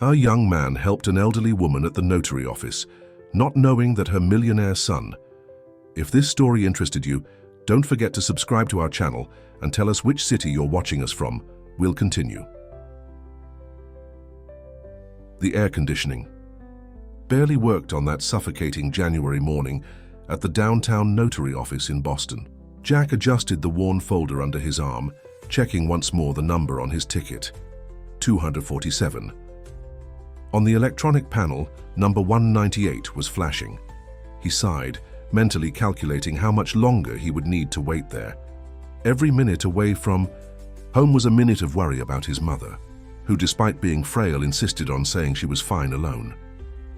A young man helped an elderly woman at the notary office, not knowing that her millionaire son. If this story interested you, don't forget to subscribe to our channel and tell us which city you're watching us from. We'll continue. The air conditioning. Barely worked on that suffocating January morning at the downtown notary office in Boston. Jack adjusted the worn folder under his arm, checking once more the number on his ticket. 247. On the electronic panel, number 198 was flashing. He sighed, mentally calculating how much longer he would need to wait there. Every minute away from home was a minute of worry about his mother, who, despite being frail, insisted on saying she was fine alone.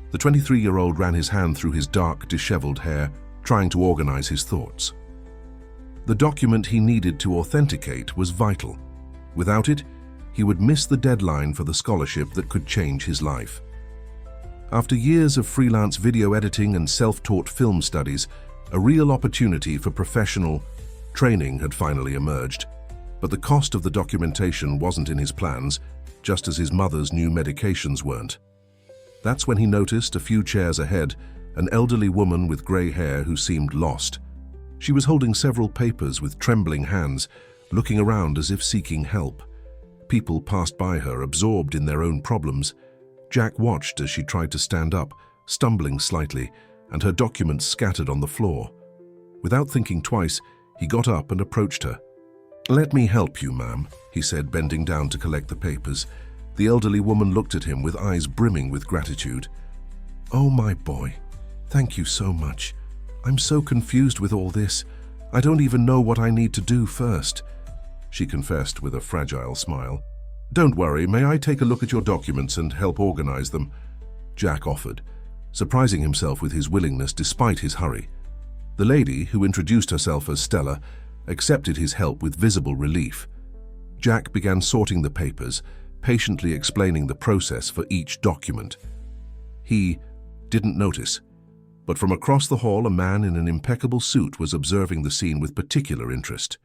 The 23-year-old ran his hand through his dark, disheveled hair, trying to organize his thoughts. The document he needed to authenticate was vital. Without it, he would miss the deadline for the scholarship that could change his life. After years of freelance video editing and self-taught film studies, a real opportunity for professional training had finally emerged. But the cost of the documentation wasn't in his plans, just as his mother's new medications weren't. That's when he noticed, a few chairs ahead, an elderly woman with gray hair who seemed lost. She was holding several papers with trembling hands, looking around as if seeking help. People passed by her, absorbed in their own problems. Jack watched as she tried to stand up, stumbling slightly, and her documents scattered on the floor. Without thinking twice, he got up and approached her. "Let me help you, ma'am," he said, bending down to collect the papers. The elderly woman looked at him with eyes brimming with gratitude. "Oh, my boy, thank you so much. I'm so confused with all this. I don't even know what I need to do first," she confessed with a fragile smile. "Don't worry, may I take a look at your documents and help organize them?" Jack offered, surprising himself with his willingness despite his hurry. The lady, who introduced herself as Stella, accepted his help with visible relief. Jack began sorting the papers, patiently explaining the process for each document. He didn't notice, but from across the hall a man in an impeccable suit was observing the scene with particular interest.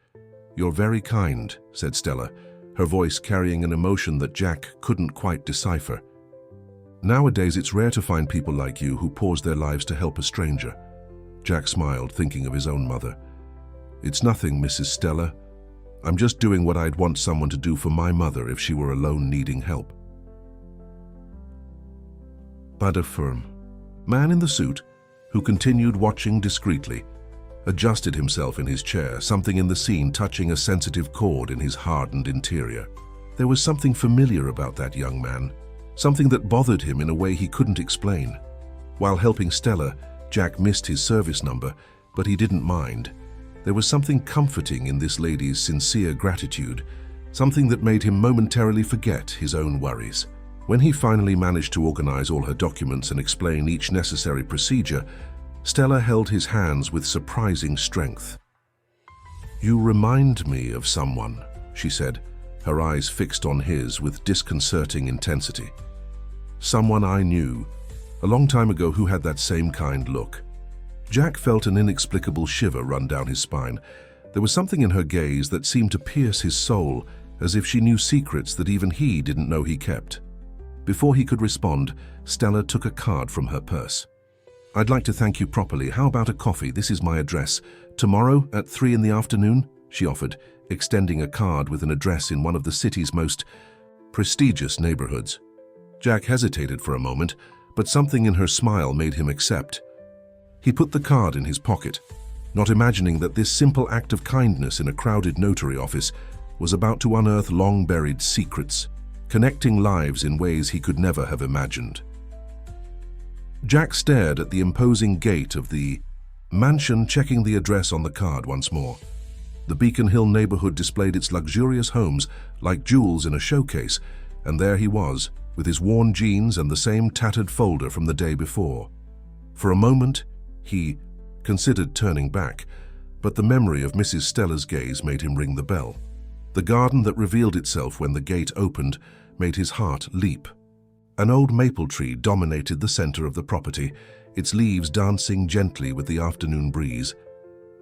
"You're very kind," said Stella, her voice carrying an emotion that Jack couldn't quite decipher. "Nowadays it's rare to find people like you who pause their lives to help a stranger." Jack smiled, thinking of his own mother. "It's nothing, Mrs. Stella. I'm just doing what I'd want someone to do for my mother if she were alone needing help." Pas de firm. Man in the suit, who continued watching discreetly, adjusted himself in his chair, something in the scene touching a sensitive chord in his hardened interior. There was something familiar about that young man, something that bothered him in a way he couldn't explain. While helping Stella, Jack missed his service number, but he didn't mind. There was something comforting in this lady's sincere gratitude, something that made him momentarily forget his own worries. When he finally managed to organize all her documents and explain each necessary procedure, Stella held his hands with surprising strength. "You remind me of someone," she said, her eyes fixed on his with disconcerting intensity. "Someone I knew, a long time ago, who had that same kind look." Jack felt an inexplicable shiver run down his spine. There was something in her gaze that seemed to pierce his soul, as if she knew secrets that even he didn't know he kept. Before he could respond, Stella took a card from her purse. "I'd like to thank you properly. How about a coffee? This is my address. Tomorrow at 3 in the afternoon?" she offered, extending a card with an address in one of the city's most prestigious neighborhoods. Jack hesitated for a moment, but something in her smile made him accept. He put the card in his pocket, not imagining that this simple act of kindness in a crowded notary office was about to unearth long-buried secrets, connecting lives in ways he could never have imagined. Jack stared at the imposing gate of the mansion, checking the address on the card once more. The Beacon Hill neighborhood displayed its luxurious homes like jewels in a showcase, and there he was, with his worn jeans and the same tattered folder from the day before. For a moment, he considered turning back, but the memory of Mrs. Stella's gaze made him ring the bell. The garden that revealed itself when the gate opened made his heart leap. An old maple tree dominated the center of the property, its leaves dancing gently with the afternoon breeze.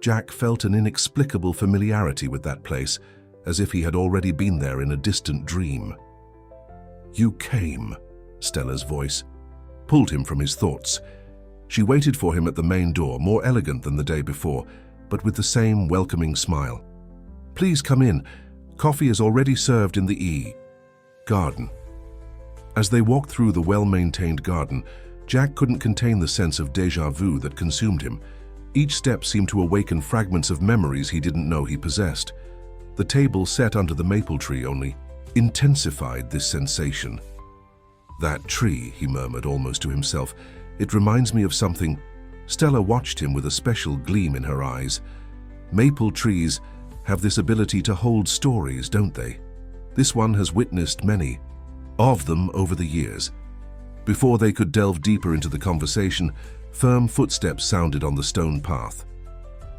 Jack felt an inexplicable familiarity with that place, as if he had already been there in a distant dream. "You came," Stella's voice pulled him from his thoughts. She waited for him at the main door, more elegant than the day before, but with the same welcoming smile. "Please come in. Coffee is already served in the garden." As they walked through the well-maintained garden, Jack couldn't contain the sense of déjà vu that consumed him. Each step seemed to awaken fragments of memories he didn't know he possessed. The table set under the maple tree only intensified this sensation. "That tree," he murmured almost to himself, "it reminds me of something." Stella watched him with a special gleam in her eyes. Maple trees have this ability to hold stories, don't they? This one has witnessed many of them over the years. Before they could delve deeper into the conversation, firm footsteps sounded on the stone path.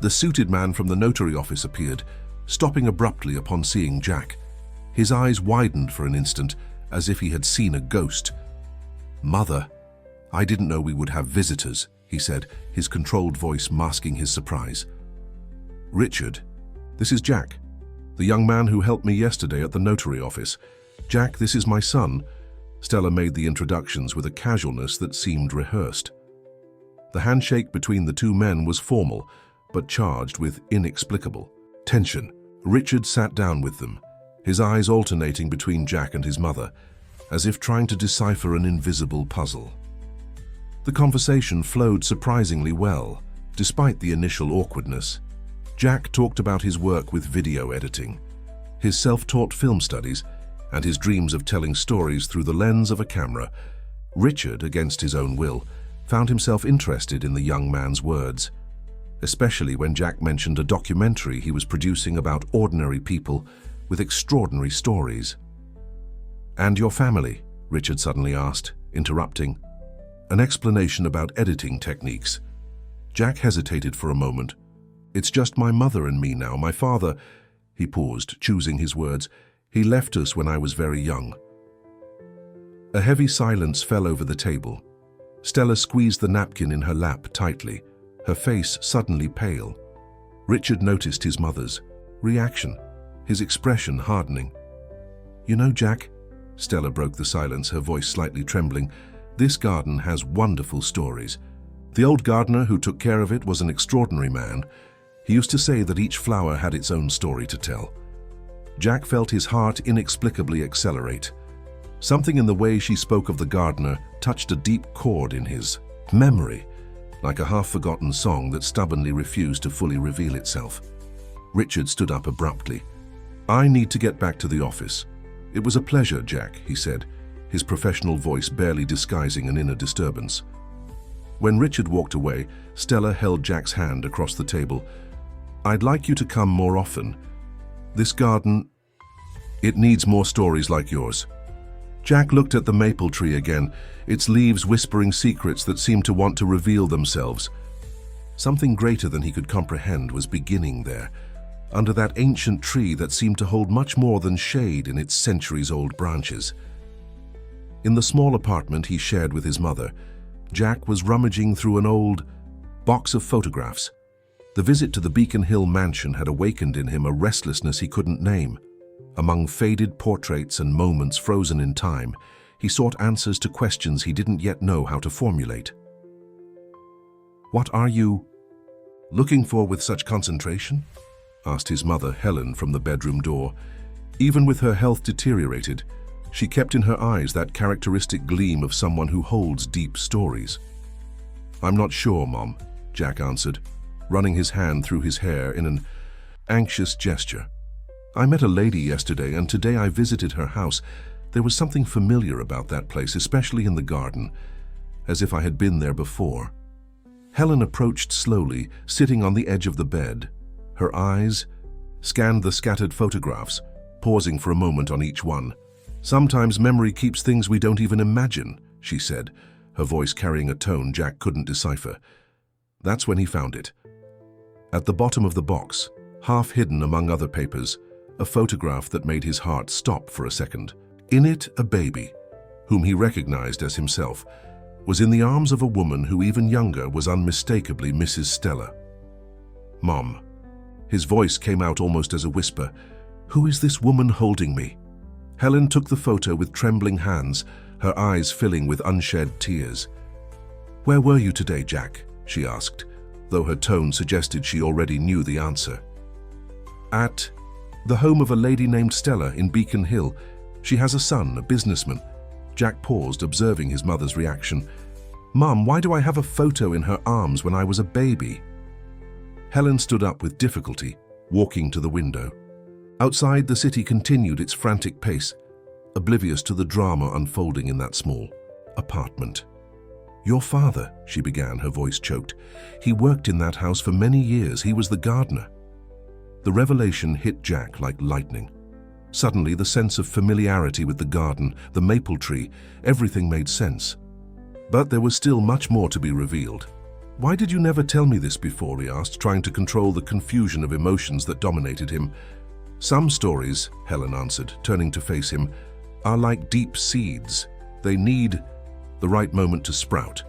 The suited man from the notary office appeared, stopping abruptly upon seeing Jack. His eyes widened for an instant, as if he had seen a ghost. "Mother, I didn't know we would have visitors," he said, his controlled voice masking his surprise. "Richard, this is Jack, the young man who helped me yesterday at the notary office. Jack, this is my son." Stella made the introductions with a casualness that seemed rehearsed. The handshake between the two men was formal, but charged with inexplicable tension. Richard sat down with them, his eyes alternating between Jack and his mother, as if trying to decipher an invisible puzzle. The conversation flowed surprisingly well, despite the initial awkwardness. Jack talked about his work with video editing, his self-taught film studies, and his dreams of telling stories through the lens of a camera. Richard, against his own will, found himself interested in the young man's words, especially when Jack mentioned a documentary he was producing about ordinary people with extraordinary stories. "And your family?" Richard suddenly asked, interrupting. An explanation about editing techniques. Jack hesitated for a moment. "It's just my mother and me now. My father—" He paused, choosing his words. "He left us when I was very young." A heavy silence fell over the table. Stella squeezed the napkin in her lap tightly, her face suddenly pale. Richard noticed his mother's reaction, his expression hardening. "You know, Jack," Stella broke the silence, her voice slightly trembling, "this garden has wonderful stories. The old gardener who took care of it was an extraordinary man. He used to say that each flower had its own story to tell." Jack felt his heart inexplicably accelerate. Something in the way she spoke of the gardener touched a deep chord in his memory, like a half-forgotten song that stubbornly refused to fully reveal itself. Richard stood up abruptly. "I need to get back to the office." "It was a pleasure, Jack," he said, his professional voice barely disguising an inner disturbance. When Richard walked away, Stella held Jack's hand across the table. "I'd like you to come more often. This garden, it needs more stories like yours." Jack looked at the maple tree again, its leaves whispering secrets that seemed to want to reveal themselves. Something greater than he could comprehend was beginning there, under that ancient tree that seemed to hold much more than shade in its centuries-old branches. In the small apartment he shared with his mother, Jack was rummaging through an old box of photographs. The visit to the Beacon Hill mansion had awakened in him a restlessness he couldn't name. Among faded portraits and moments frozen in time, he sought answers to questions he didn't yet know how to formulate. "What are you looking for with such concentration?" asked his mother, Helen, from the bedroom door. Even with her health deteriorated, she kept in her eyes that characteristic gleam of someone who holds deep stories. "I'm not sure, Mom," Jack answered, running his hand through his hair in an anxious gesture. "I met a lady yesterday, and today I visited her house. There was something familiar about that place, especially in the garden, as if I had been there before." Helen approached slowly, sitting on the edge of the bed. Her eyes scanned the scattered photographs, pausing for a moment on each one. "Sometimes memory keeps things we don't even imagine," she said, her voice carrying a tone Jack couldn't decipher. That's when he found it. At the bottom of the box, half hidden among other papers, a photograph that made his heart stop for a second. In it, a baby, whom he recognized as himself, was in the arms of a woman who, even younger, was unmistakably Mrs. Stella. "Mom." His voice came out almost as a whisper. "Who is this woman holding me?" Helen took the photo with trembling hands, her eyes filling with unshed tears. "Where were you today, Jack?" she asked, though her tone suggested she already knew the answer. "At the home of a lady named Stella in Beacon Hill. She has a son, a businessman." Jack paused, observing his mother's reaction. "Mum, why do I have a photo in her arms when I was a baby?" Helen stood up with difficulty, walking to the window. Outside, the city continued its frantic pace, oblivious to the drama unfolding in that small apartment. "Your father," she began, her voice choked. "He worked in that house for many years. He was the gardener." The revelation hit Jack like lightning. Suddenly, the sense of familiarity with the garden, the maple tree, everything made sense. But there was still much more to be revealed. "Why did you never tell me this before?" he asked, trying to control the confusion of emotions that dominated him. "Some stories," Helen answered, turning to face him, "are like deep seeds. They need the right moment to sprout."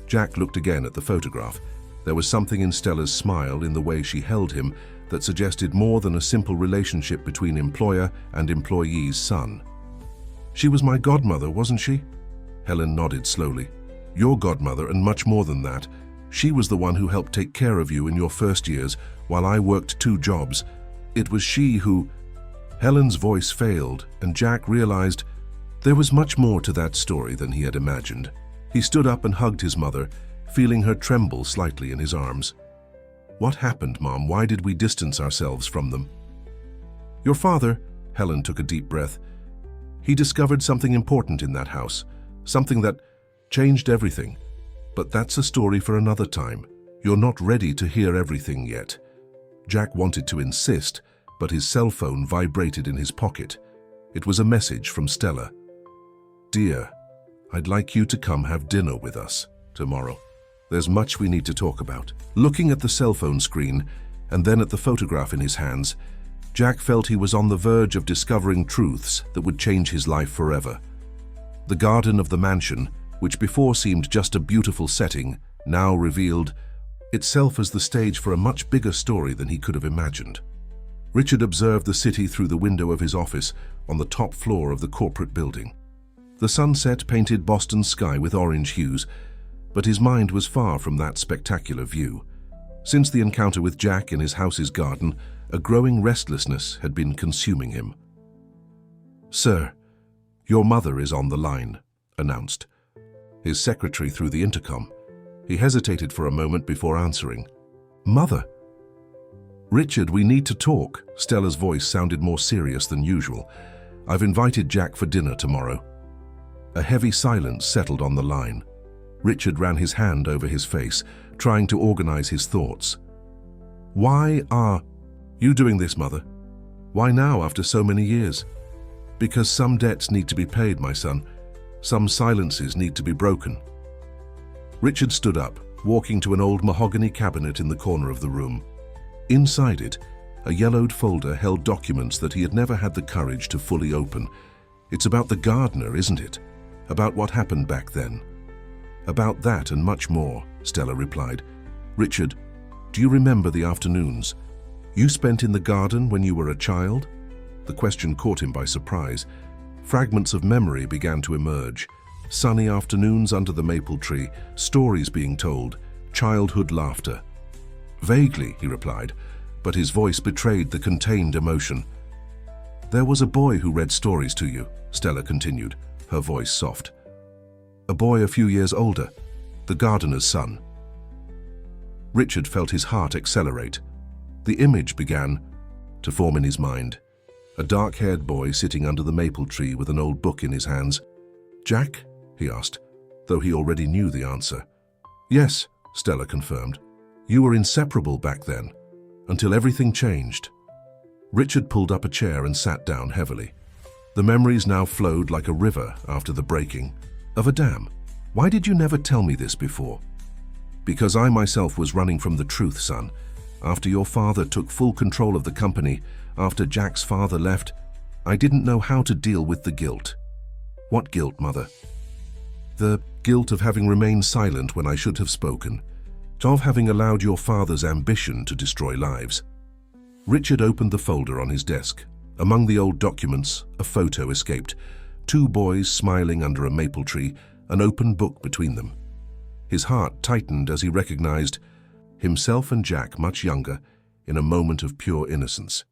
Jack looked again at the photograph. There was something in Stella's smile, in the way she held him, that suggested more than a simple relationship between employer and employee's son. "She was my godmother, wasn't she?" Helen nodded slowly. "Your godmother, and much more than that. She was the one who helped take care of you in your first years, while I worked 2 jobs. It was she who—" Helen's voice failed, and Jack realized there was much more to that story than he had imagined. He stood up and hugged his mother, feeling her tremble slightly in his arms. "What happened, Mom? Why did we distance ourselves from them?" "Your father," Helen took a deep breath, "he discovered something important in that house, something that changed everything. But that's a story for another time. You're not ready to hear everything yet." Jack wanted to insist, but his cell phone vibrated in his pocket. It was a message from Stella. "Dear, I'd like you to come have dinner with us tomorrow. There's much we need to talk about." Looking at the cell phone screen and then at the photograph in his hands, Jack felt he was on the verge of discovering truths that would change his life forever. The garden of the mansion, which before seemed just a beautiful setting, now revealed itself as the stage for a much bigger story than he could have imagined. Richard observed the city through the window of his office on the top floor of the corporate building. The sunset painted Boston's sky with orange hues, but his mind was far from that spectacular view. Since the encounter with Jack in his house's garden, a growing restlessness had been consuming him. "Sir, your mother is on the line," announced his secretary through the intercom. He hesitated for a moment before answering. "Mother?" "Richard, we need to talk." Stella's voice sounded more serious than usual. "I've invited Jack for dinner tomorrow." A heavy silence settled on the line. Richard ran his hand over his face, trying to organize his thoughts. "Why are you doing this, Mother? Why now, after so many years?" "Because some debts need to be paid, my son. Some silences need to be broken." Richard stood up, walking to an old mahogany cabinet in the corner of the room. Inside it, a yellowed folder held documents that he had never had the courage to fully open. "It's about the gardener, isn't it? About what happened back then?" "About that and much more," Stella replied. "Richard, do you remember the afternoons you spent in the garden when you were a child?" The question caught him by surprise. Fragments of memory began to emerge. Sunny afternoons under the maple tree, stories being told, childhood laughter. "Vaguely," he replied, but his voice betrayed the contained emotion. "There was a boy who read stories to you," Stella continued, her voice soft. "A boy a few years older, the gardener's son." Richard felt his heart accelerate. The image began to form in his mind. A dark-haired boy sitting under the maple tree with an old book in his hands. "Jack?" he asked, though he already knew the answer. "Yes," Stella confirmed. "You were inseparable back then, until everything changed." Richard pulled up a chair and sat down heavily. The memories now flowed like a river after the breaking of a dam. "Why did you never tell me this before?" "Because I myself was running from the truth, son. After your father took full control of the company, after Jack's father left, I didn't know how to deal with the guilt." "What guilt, Mother?" "The guilt of having remained silent when I should have spoken, of having allowed your father's ambition to destroy lives." Richard opened the folder on his desk. Among the old documents, a photo escaped. Two boys smiling under a maple tree, an open book between them. His heart tightened as he recognized himself and Jack much younger, in a moment of pure innocence.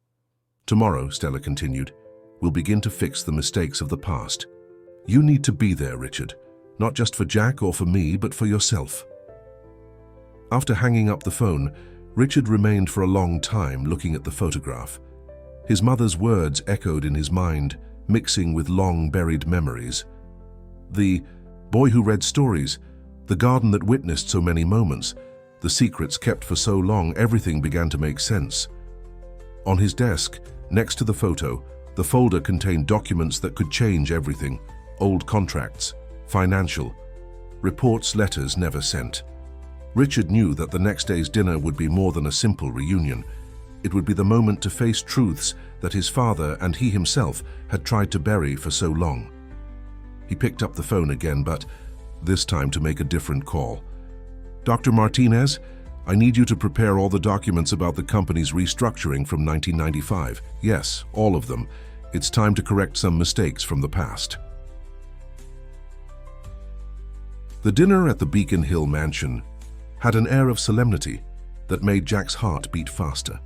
Tomorrow, Stella continued, we'll begin to fix the mistakes of the past. You need to be there, Richard, not just for Jack or for me, but for yourself. After hanging up the phone, Richard remained for a long time looking at the photograph. His mother's words echoed in his mind, mixing with long-buried memories. The boy who read stories, the garden that witnessed so many moments, the secrets kept for so long, everything began to make sense. On his desk, next to the photo, the folder contained documents that could change everything: old contracts, financial, reports, letters never sent. Richard knew that the next day's dinner would be more than a simple reunion. It would be the moment to face truths that his father and he himself had tried to bury for so long. He picked up the phone again, but this time to make a different call. Dr. Martinez, I need you to prepare all the documents about the company's restructuring from 1995. Yes, all of them. It's time to correct some mistakes from the past. The dinner at the Beacon Hill mansion had an air of solemnity that made Jack's heart beat faster.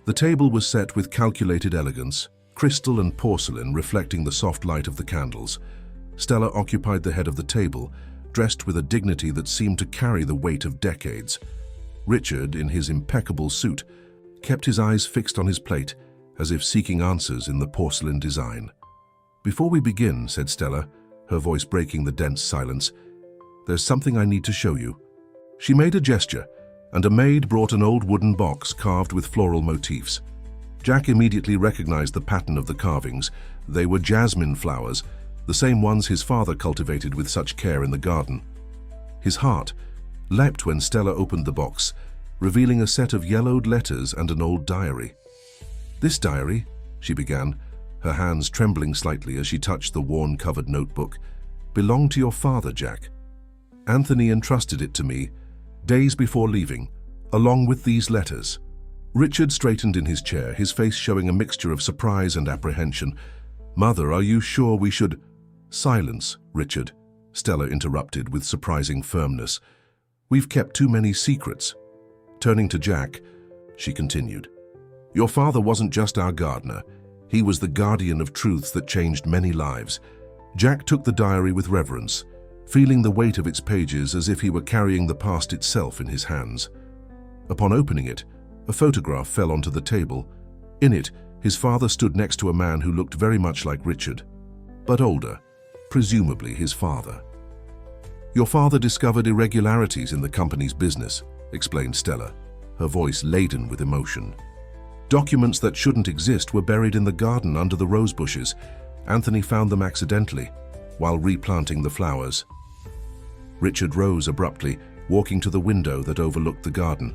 The table was set with calculated elegance, crystal and porcelain reflecting the soft light of the candles. Stella occupied the head of the table, dressed with a dignity that seemed to carry the weight of decades. Richard, in his impeccable suit, kept his eyes fixed on his plate, as if seeking answers in the porcelain design. Before we begin, said Stella, her voice breaking the dense silence, there's something I need to show you. She made a gesture, and a maid brought an old wooden box carved with floral motifs. Jack immediately recognized the pattern of the carvings. They were jasmine flowers, the same ones his father cultivated with such care in the garden. His heart leapt when Stella opened the box, revealing a set of yellowed letters and an old diary. This diary, she began, her hands trembling slightly as she touched the worn-covered notebook, belonged to your father, Jack. Anthony entrusted it to me days before leaving, along with these letters. Richard straightened in his chair, his face showing a mixture of surprise and apprehension. Mother, are you sure we should— Silence, Richard, Stella interrupted with surprising firmness. We've kept too many secrets. Turning to Jack, she continued, your father wasn't just our gardener. He was the guardian of truths that changed many lives. Jack took the diary with reverence, feeling the weight of its pages as if he were carrying the past itself in his hands. Upon opening it, a photograph fell onto the table. In it, his father stood next to a man who looked very much like Richard, but older, presumably his father. Your father discovered irregularities in the company's business, explained Stella, her voice laden with emotion. Documents that shouldn't exist were buried in the garden under the rose bushes. Anthony found them accidentally, while replanting the flowers. Richard rose abruptly, walking to the window that overlooked the garden.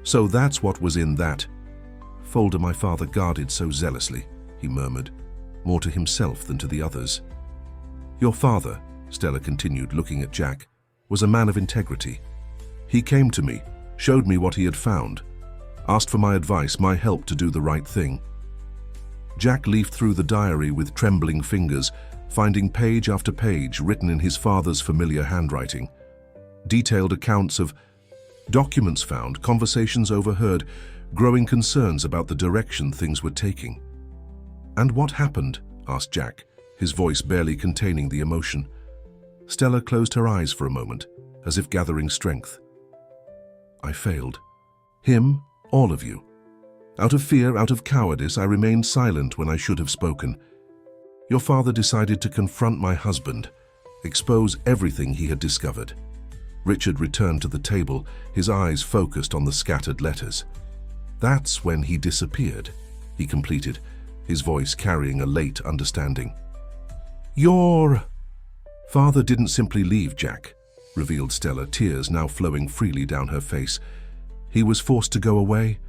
So that's what was in that folder my father guarded so zealously, he murmured, more to himself than to the others. Your father, Stella continued, looking at Jack, was a man of integrity. He came to me, showed me what he had found, asked for my advice, my help to do the right thing. Jack leafed through the diary with trembling fingers, finding page after page written in his father's familiar handwriting. Detailed accounts of documents found, conversations overheard, growing concerns about the direction things were taking. And what happened? Asked Jack, his voice barely containing the emotion. Stella closed her eyes for a moment, as if gathering strength. I failed. Him, all of you. Out of fear, out of cowardice, I remained silent when I should have spoken. Your father decided to confront my husband, expose everything he had discovered. Richard returned to the table, his eyes focused on the scattered letters. That's when he disappeared, he completed, his voice carrying a late understanding. Your father didn't simply leave, Jack, revealed Stella, tears now flowing freely down her face. He was forced to go away,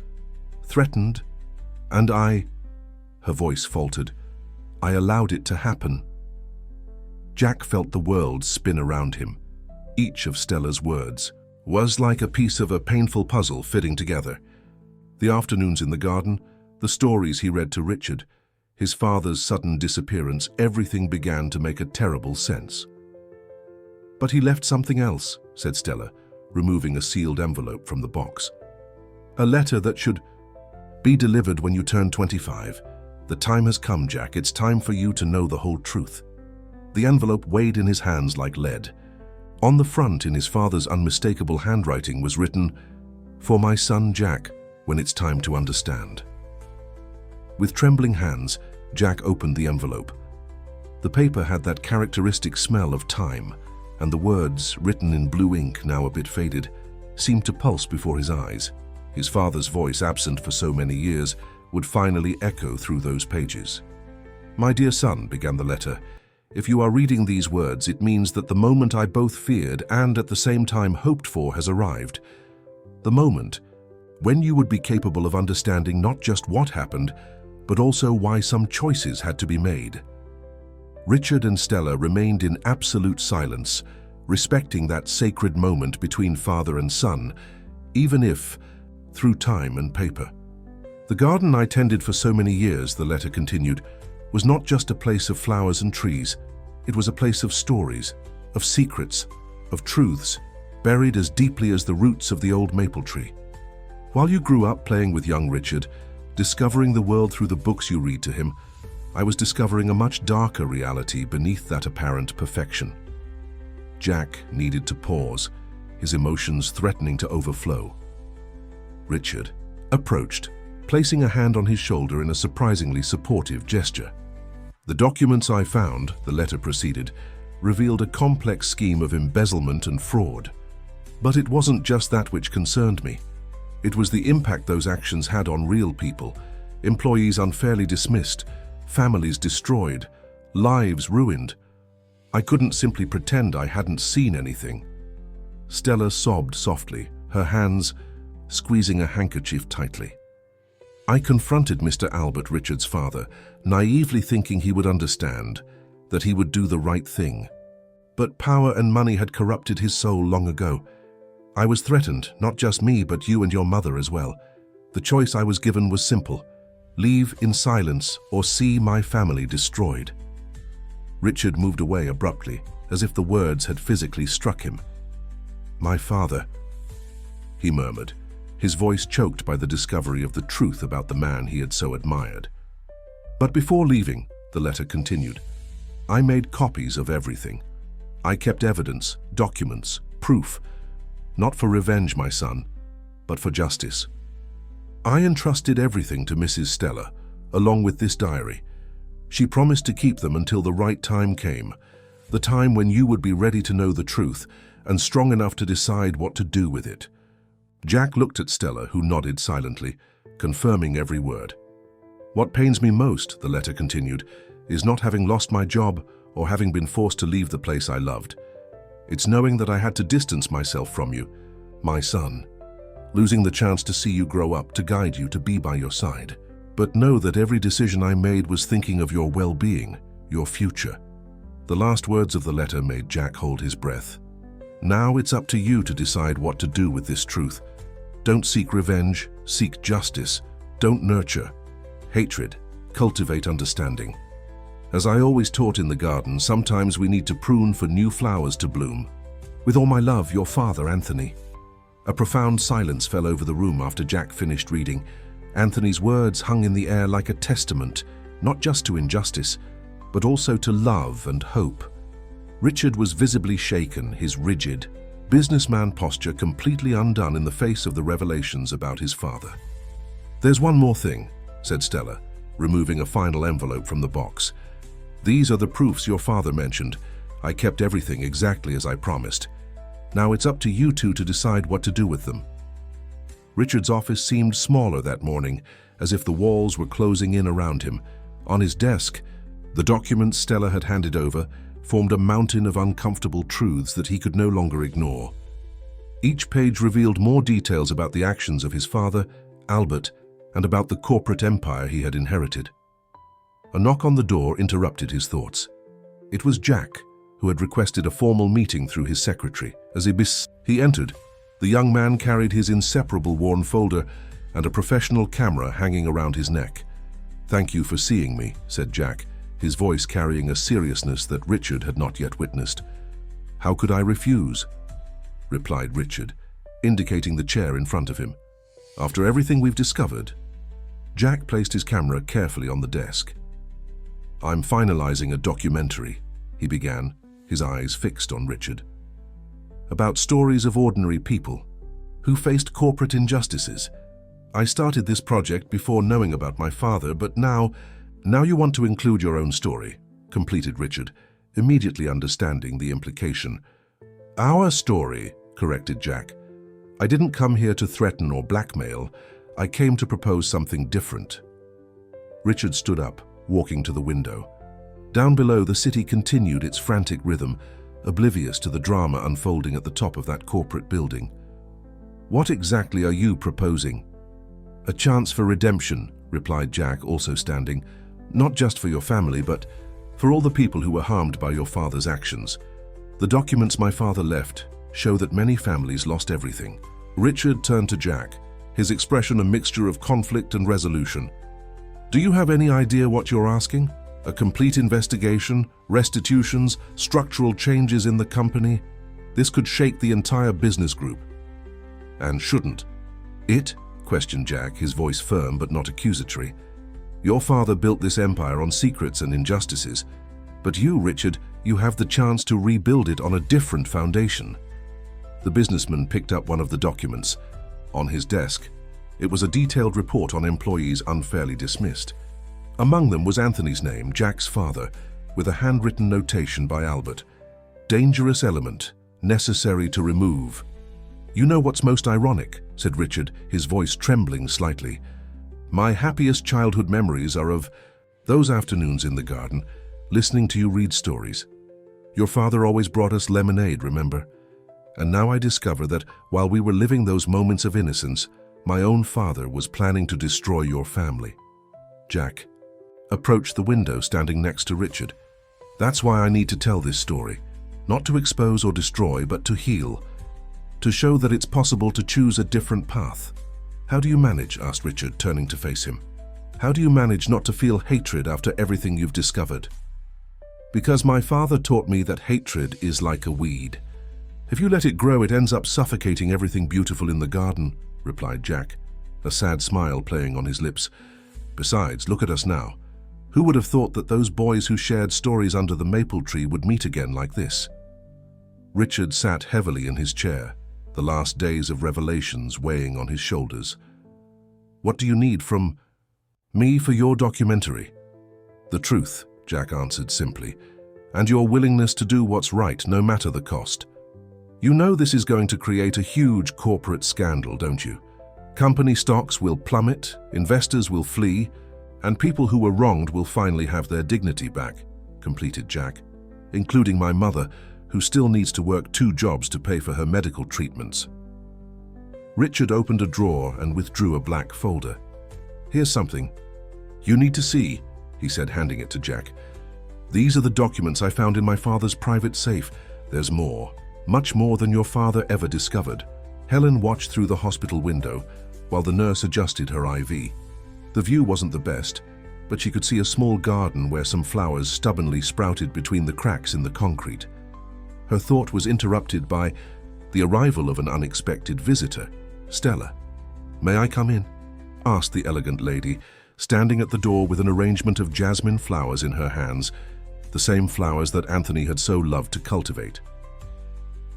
threatened, and her voice faltered, I allowed it to happen. Jack felt the world spin around him. Each of Stella's words was like a piece of a painful puzzle fitting together. The afternoons in the garden, the stories he read to Richard, his father's sudden disappearance, everything began to make a terrible sense. "But he left something else," said Stella, removing a sealed envelope from the box. "A letter that should be delivered when you turn 25. The time has come, Jack. It's time for you to know the whole truth." The envelope weighed in his hands like lead. On the front, in his father's unmistakable handwriting, was written, "For my son Jack, when it's time to understand." With trembling hands, Jack opened the envelope. The paper had that characteristic smell of time, and the words, written in blue ink, now a bit faded, seemed to pulse before his eyes. His father's voice, absent for so many years, would finally echo through those pages. "My dear son," began the letter, "if you are reading these words, it means that the moment I both feared and at the same time hoped for has arrived. The moment when you would be capable of understanding not just what happened, but also why some choices had to be made." Richard and Stella remained in absolute silence, respecting that sacred moment between father and son, even if through time and paper. "The garden I tended for so many years," the letter continued, "was not just a place of flowers and trees. It was a place of stories, of secrets, of truths, buried as deeply as the roots of the old maple tree. While you grew up playing with young Richard, discovering the world through the books you read to him, I was discovering a much darker reality beneath that apparent perfection." Jack needed to pause, his emotions threatening to overflow. Richard approached, placing a hand on his shoulder in a surprisingly supportive gesture. "The documents I found," the letter proceeded, "revealed a complex scheme of embezzlement and fraud. But it wasn't just that which concerned me. It was the impact those actions had on real people, employees unfairly dismissed, families destroyed, lives ruined. I couldn't simply pretend I hadn't seen anything." Stella sobbed softly, her hands squeezing a handkerchief tightly. "I confronted Mr. Albert, Richard's father, naively thinking he would understand, that he would do the right thing. But power and money had corrupted his soul long ago. I was threatened, not just me, but you and your mother as well. The choice I was given was simple: leave in silence or see my family destroyed." Richard moved away abruptly, as if the words had physically struck him. "My father," he murmured, his voice choked by the discovery of the truth about the man he had so admired. "But before leaving," the letter continued, "I made copies of everything. I kept evidence, documents, proof, not for revenge, my son, but for justice. I entrusted everything to Mrs. Stella, along with this diary. She promised to keep them until the right time came, the time when you would be ready to know the truth and strong enough to decide what to do with it." Jack looked at Stella, who nodded silently, confirming every word. "What pains me most," the letter continued, "is not having lost my job or having been forced to leave the place I loved. It's knowing that I had to distance myself from you, my son, losing the chance to see you grow up, to guide you, to be by your side. But know that every decision I made was thinking of your well-being, your future." The last words of the letter made Jack hold his breath. "Now it's up to you to decide what to do with this truth. Don't seek revenge, seek justice. Don't nurture hatred, cultivate understanding. As I always taught in the garden, sometimes we need to prune for new flowers to bloom. With all my love, your father, Anthony." A profound silence fell over the room after Jack finished reading. Anthony's words hung in the air like a testament, not just to injustice, but also to love and hope. Richard was visibly shaken, his rigid, businessman posture completely undone in the face of the revelations about his father. "There's one more thing," said Stella, removing a final envelope from the box. "These are the proofs your father mentioned. I kept everything exactly as I promised. Now it's up to you two to decide what to do with them." Richard's office seemed smaller that morning, as if the walls were closing in around him. On his desk, the documents Stella had handed over formed a mountain of uncomfortable truths that he could no longer ignore. Each page revealed more details about the actions of his father, Albert, and about the corporate empire he had inherited. A knock on the door interrupted his thoughts. It was Jack, who had requested a formal meeting through his secretary. As he entered, the young man carried his inseparable worn folder and a professional camera hanging around his neck. "Thank you for seeing me," said Jack, his voice carrying a seriousness that Richard had not yet witnessed. "How could I refuse?" replied Richard, indicating the chair in front of him. "After everything we've discovered." Jack placed his camera carefully on the desk. "I'm finalizing a documentary," he began, his eyes fixed on Richard. "About stories of ordinary people who faced corporate injustices. I started this project before knowing about my father, but now you want to include your own story," completed Richard, immediately understanding the implication. "Our story," corrected Jack. "I didn't come here to threaten or blackmail. I came to propose something different." Richard stood up, walking to the window. Down below, the city continued its frantic rhythm, oblivious to the drama unfolding at the top of that corporate building. "What exactly are you proposing?" "A chance for redemption," replied Jack, also standing. "Not just for your family, but for all the people who were harmed by your father's actions. The documents my father left show that many families lost everything." Richard turned to Jack, his expression a mixture of conflict and resolution. "Do you have any idea what you're asking? A complete investigation, restitutions, structural changes in the company? This could shake the entire business group." "And shouldn't it?" questioned Jack, his voice firm but not accusatory. "Your father built this empire on secrets and injustices, but you, Richard, you have the chance to rebuild it on a different foundation." The businessman picked up one of the documents. On his desk, it was a detailed report on employees unfairly dismissed. Among them was Anthony's name, Jack's father, with a handwritten notation by Albert. "Dangerous element, necessary to remove." "You know what's most ironic?" said Richard, his voice trembling slightly. "My happiest childhood memories are of those afternoons in the garden, listening to you read stories. Your father always brought us lemonade, remember? And now I discover that while we were living those moments of innocence, my own father was planning to destroy your family." Jack approached the window, standing next to Richard. "That's why I need to tell this story. Not to expose or destroy, but to heal. To show that it's possible to choose a different path." "How do you manage?" asked Richard, turning to face him. "How do you manage not to feel hatred after everything you've discovered?" "Because my father taught me that hatred is like a weed. If you let it grow, it ends up suffocating everything beautiful in the garden," replied Jack, a sad smile playing on his lips. "Besides, look at us now. Who would have thought that those boys who shared stories under the maple tree would meet again like this?" Richard sat heavily in his chair, the last days of revelations weighing on his shoulders. "What do you need from me for your documentary?" "The truth," Jack answered simply, "and your willingness to do what's right, no matter the cost. You know this is going to create a huge corporate scandal, don't you? Company stocks will plummet, investors will flee, and people who were wronged will finally have their dignity back," completed Jack, "including my mother, who still needs to work 2 jobs to pay for her medical treatments." Richard opened a drawer and withdrew a black folder. "Here's something you need to see," he said, handing it to Jack. "These are the documents I found in my father's private safe. There's more, much more than your father ever discovered." Helen watched through the hospital window while the nurse adjusted her IV. The view wasn't the best, but she could see a small garden where some flowers stubbornly sprouted between the cracks in the concrete. Her thought was interrupted by the arrival of an unexpected visitor, Stella. "May I come in?" asked the elegant lady, standing at the door with an arrangement of jasmine flowers in her hands, the same flowers that Anthony had so loved to cultivate.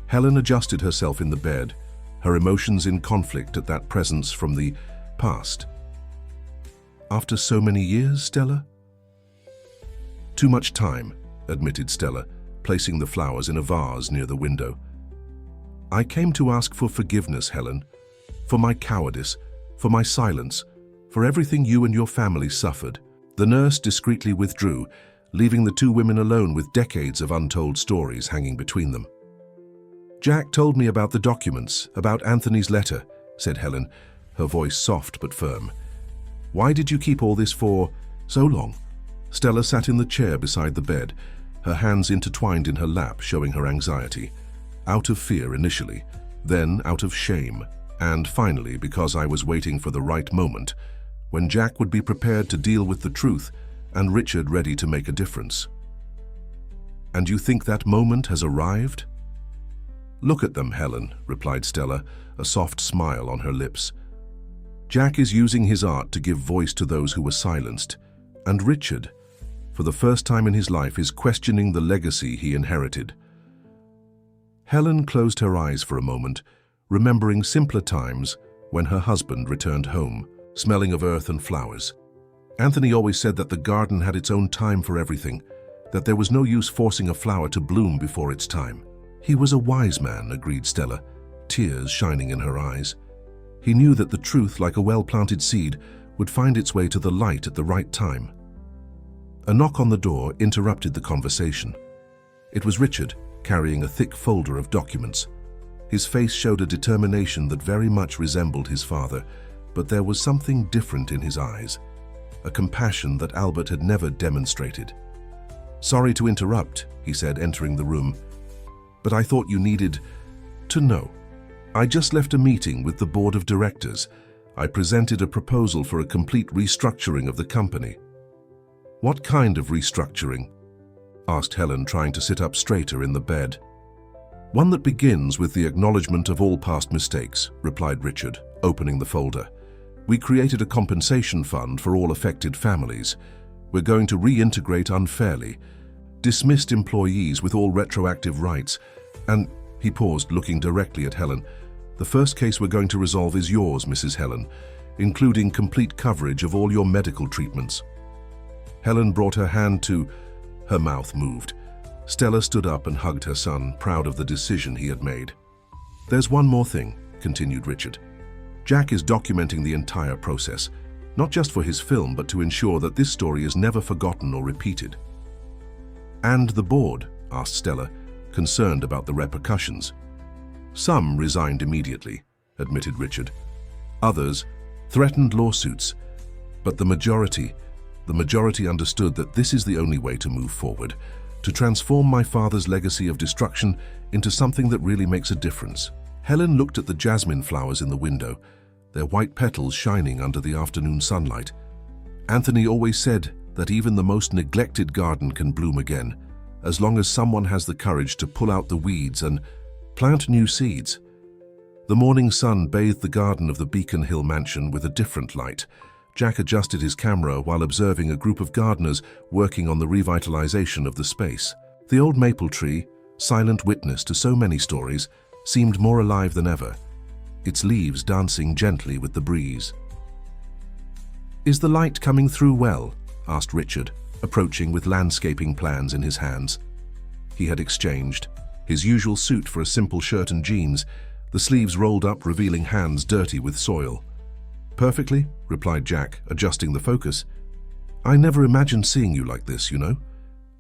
Helen adjusted herself in the bed, her emotions in conflict at that presence from the past. "After so many years, Stella?" "Too much time," admitted Stella, placing the flowers in a vase near the window. "I came to ask for forgiveness, Helen, for my cowardice, for my silence, for everything you and your family suffered." The nurse discreetly withdrew, leaving the 2 women alone with decades of untold stories hanging between them. "Jack told me about the documents, about Anthony's letter," said Helen, her voice soft but firm. "Why did you keep all this for so long?" Stella sat in the chair beside the bed, her hands intertwined in her lap, showing her anxiety. "Out of fear initially, then out of shame, and finally because I was waiting for the right moment, when Jack would be prepared to deal with the truth and Richard ready to make a difference. "And you think that moment has arrived?" "Look at them, Helen," replied Stella, a soft smile on her lips. "Jack is using his art to give voice to those who were silenced, and Richard, for the first time in his life, is questioning the legacy he inherited." Helen closed her eyes for a moment, remembering simpler times when her husband returned home, smelling of earth and flowers. Anthony always said that the garden had its own time for everything, that there was no use forcing a flower to bloom before its time. "He was a wise man," agreed Stella, tears shining in her eyes. "He knew that the truth, like a well-planted seed, would find its way to the light at the right time." A knock on the door interrupted the conversation. It was Richard, carrying a thick folder of documents. His face showed a determination that very much resembled his father, but there was something different in his eyes, a compassion that Albert had never demonstrated. "Sorry to interrupt," he said, entering the room, "but I thought you needed to know. I just left a meeting with the board of directors. I presented a proposal for a complete restructuring of the company." "What kind of restructuring?" asked Helen, trying to sit up straighter in the bed. "One that begins with the acknowledgement of all past mistakes," replied Richard, opening the folder. "We created a compensation fund for all affected families. We're going to reintegrate unfairly, dismissed employees with all retroactive rights, and—" He paused, looking directly at Helen. "The first case we're going to resolve is yours, Mrs. Helen, including complete coverage of all your medical treatments." Helen brought her hand to... Her mouth moved. Stella stood up and hugged her son, proud of the decision he had made. "There's one more thing," continued Richard. "Jack is documenting the entire process, not just for his film, but to ensure that this story is never forgotten or repeated." "And the board?" asked Stella, concerned about the repercussions. "Some resigned immediately," admitted Richard. "Others threatened lawsuits. But the majority understood that this is the only way to move forward, to transform my father's legacy of destruction into something that really makes a difference." Helen looked at the jasmine flowers in the window, their white petals shining under the afternoon sunlight. "Anthony always said that even the most neglected garden can bloom again, as long as someone has the courage to pull out the weeds and plant new seeds." The morning sun bathed the garden of the Beacon Hill mansion with a different light. Jack adjusted his camera while observing a group of gardeners working on the revitalization of the space. The old maple tree, silent witness to so many stories, seemed more alive than ever, its leaves dancing gently with the breeze. "Is the light coming through well?" asked Richard, approaching with landscaping plans in his hands. He had exchanged his usual suit for a simple shirt and jeans, the sleeves rolled up revealing hands dirty with soil. "Perfectly," replied Jack, adjusting the focus. "I never imagined seeing you like this, you know,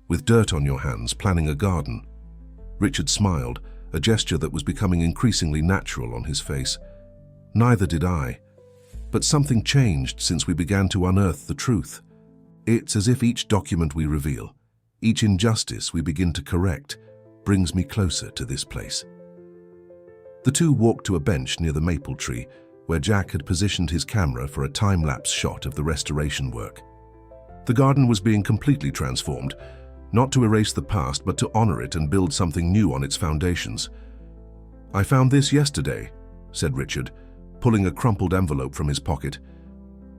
with dirt on your hands, planning a garden." Richard smiled, a gesture that was becoming increasingly natural on his face. "Neither did I. But something changed since we began to unearth the truth. It's as if each document we reveal, each injustice we begin to correct, brings me closer to this place." The two walked to a bench near the maple tree, where Jack had positioned his camera for a time-lapse shot of the restoration work. The garden was being completely transformed, not to erase the past, but to honor it and build something new on its foundations. "I found this yesterday," said Richard, pulling a crumpled envelope from his pocket.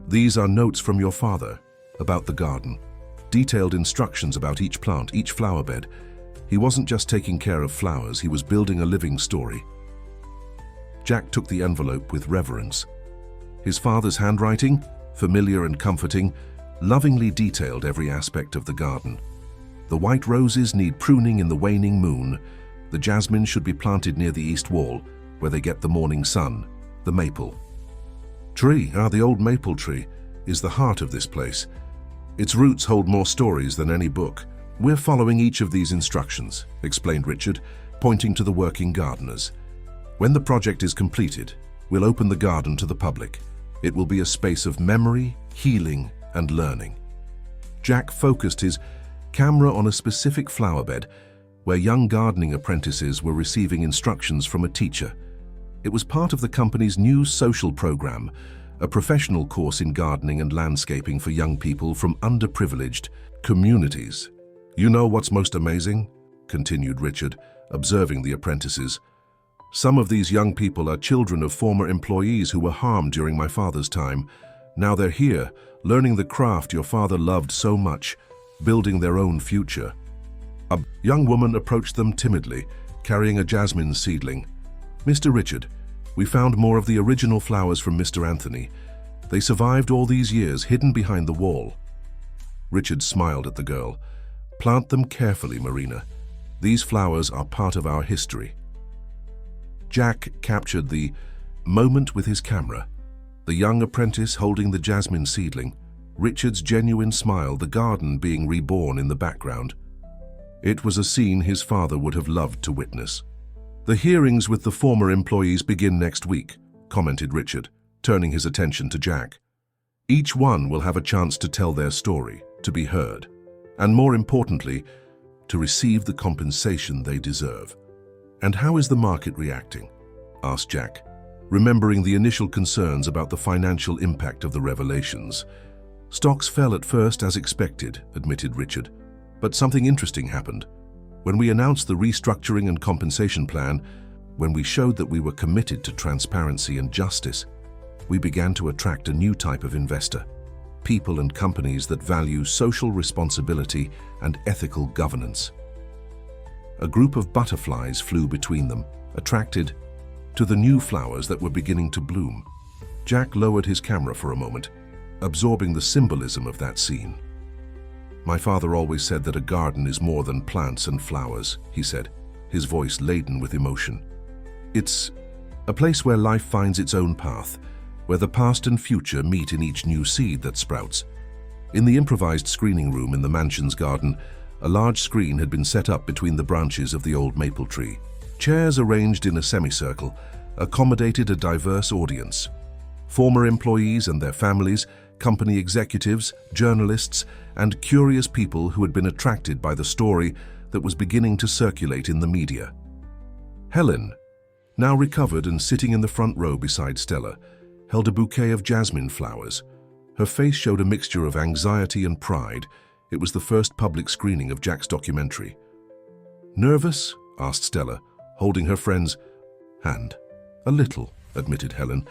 "These are notes from your father about the garden, detailed instructions about each plant, each flower bed. He wasn't just taking care of flowers, he was building a living story." Jack took the envelope with reverence. His father's handwriting, familiar and comforting, lovingly detailed every aspect of the garden. The white roses need pruning in the waning moon. The jasmine should be planted near the east wall, where they get the morning sun. The maple tree, the old maple tree, is the heart of this place. Its roots hold more stories than any book. "We're following each of these instructions," explained Richard, pointing to the working gardeners. "When the project is completed, we'll open the garden to the public. It will be a space of memory, healing, and learning." Jack focused his camera on a specific flower bed where young gardening apprentices were receiving instructions from a teacher. It was part of the company's new social program, a professional course in gardening and landscaping for young people from underprivileged communities. "You know what's most amazing?" continued Richard, observing the apprentices. "Some of these young people are children of former employees who were harmed during my father's time. Now they're here, learning the craft your father loved so much, building their own future." A young woman approached them timidly, carrying a jasmine seedling. "Mr. Richard, we found more of the original flowers from Mr. Anthony. They survived all these years, hidden behind the wall." Richard smiled at the girl. "Plant them carefully, Marina. These flowers are part of our history." Jack captured the moment with his camera. The young apprentice holding the jasmine seedling, Richard's genuine smile, the garden being reborn in the background. It was a scene his father would have loved to witness. "The hearings with the former employees begin next week," commented Richard, turning his attention to Jack. "Each one will have a chance to tell their story, to be heard, and more importantly, to receive the compensation they deserve." "And how is the market reacting?" asked Jack, remembering the initial concerns about the financial impact of the revelations. "Stocks fell at first as expected," admitted Richard, "but something interesting happened. When we announced the restructuring and compensation plan, when we showed that we were committed to transparency and justice, we began to attract a new type of investor, people and companies that value social responsibility and ethical governance." A group of butterflies flew between them, attracted to the new flowers that were beginning to bloom. Jack lowered his camera for a moment, absorbing the symbolism of that scene. "My father always said that a garden is more than plants and flowers," he said, his voice laden with emotion. "It's a place where life finds its own path, where the past and future meet in each new seed that sprouts." In the improvised screening room in the mansion's garden, a large screen had been set up between the branches of the old maple tree. Chairs arranged in a semicircle accommodated a diverse audience. Former employees and their families, company executives, journalists, and curious people who had been attracted by the story that was beginning to circulate in the media. Helen, now recovered and sitting in the front row beside Stella, held a bouquet of jasmine flowers. Her face showed a mixture of anxiety and pride. It was the first public screening of Jack's documentary. "Nervous?" asked Stella, holding her friend's hand. "A little," admitted Helen.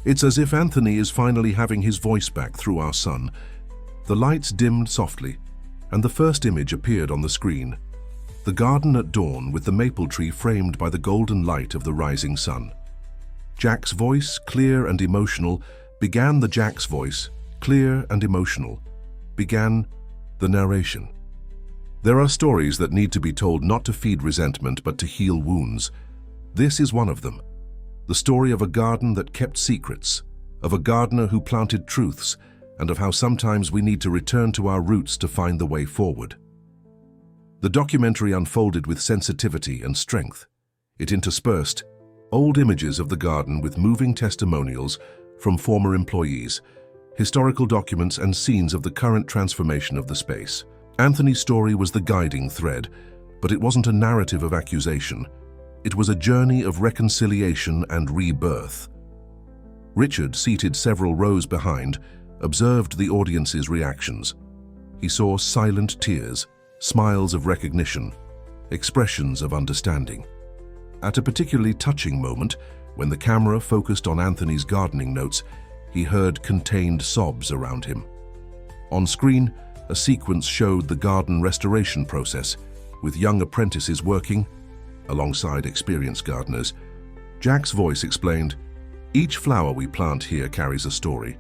"It's as if Anthony is finally having his voice back through our son." The lights dimmed softly, and the first image appeared on the screen. The garden at dawn with the maple tree framed by the golden light of the rising sun. Jack's voice, clear and emotional, began the narration. There are stories that need to be told not to feed resentment but to heal wounds. This is one of them. The story of a garden that kept secrets, of a gardener who planted truths, and of how sometimes we need to return to our roots to find the way forward. The documentary unfolded with sensitivity and strength. It interspersed old images of the garden with moving testimonials from former employees, historical documents, and scenes of the current transformation of the space. Anthony's story was the guiding thread, but it wasn't a narrative of accusation. It was a journey of reconciliation and rebirth. Richard, seated several rows behind, observed the audience's reactions. He saw silent tears, smiles of recognition, expressions of understanding. At a particularly touching moment, when the camera focused on Anthony's gardening notes, he heard contained sobs around him. On screen, a sequence showed the garden restoration process, with young apprentices working alongside experienced gardeners. Jack's voice explained, "Each flower we plant here carries a story.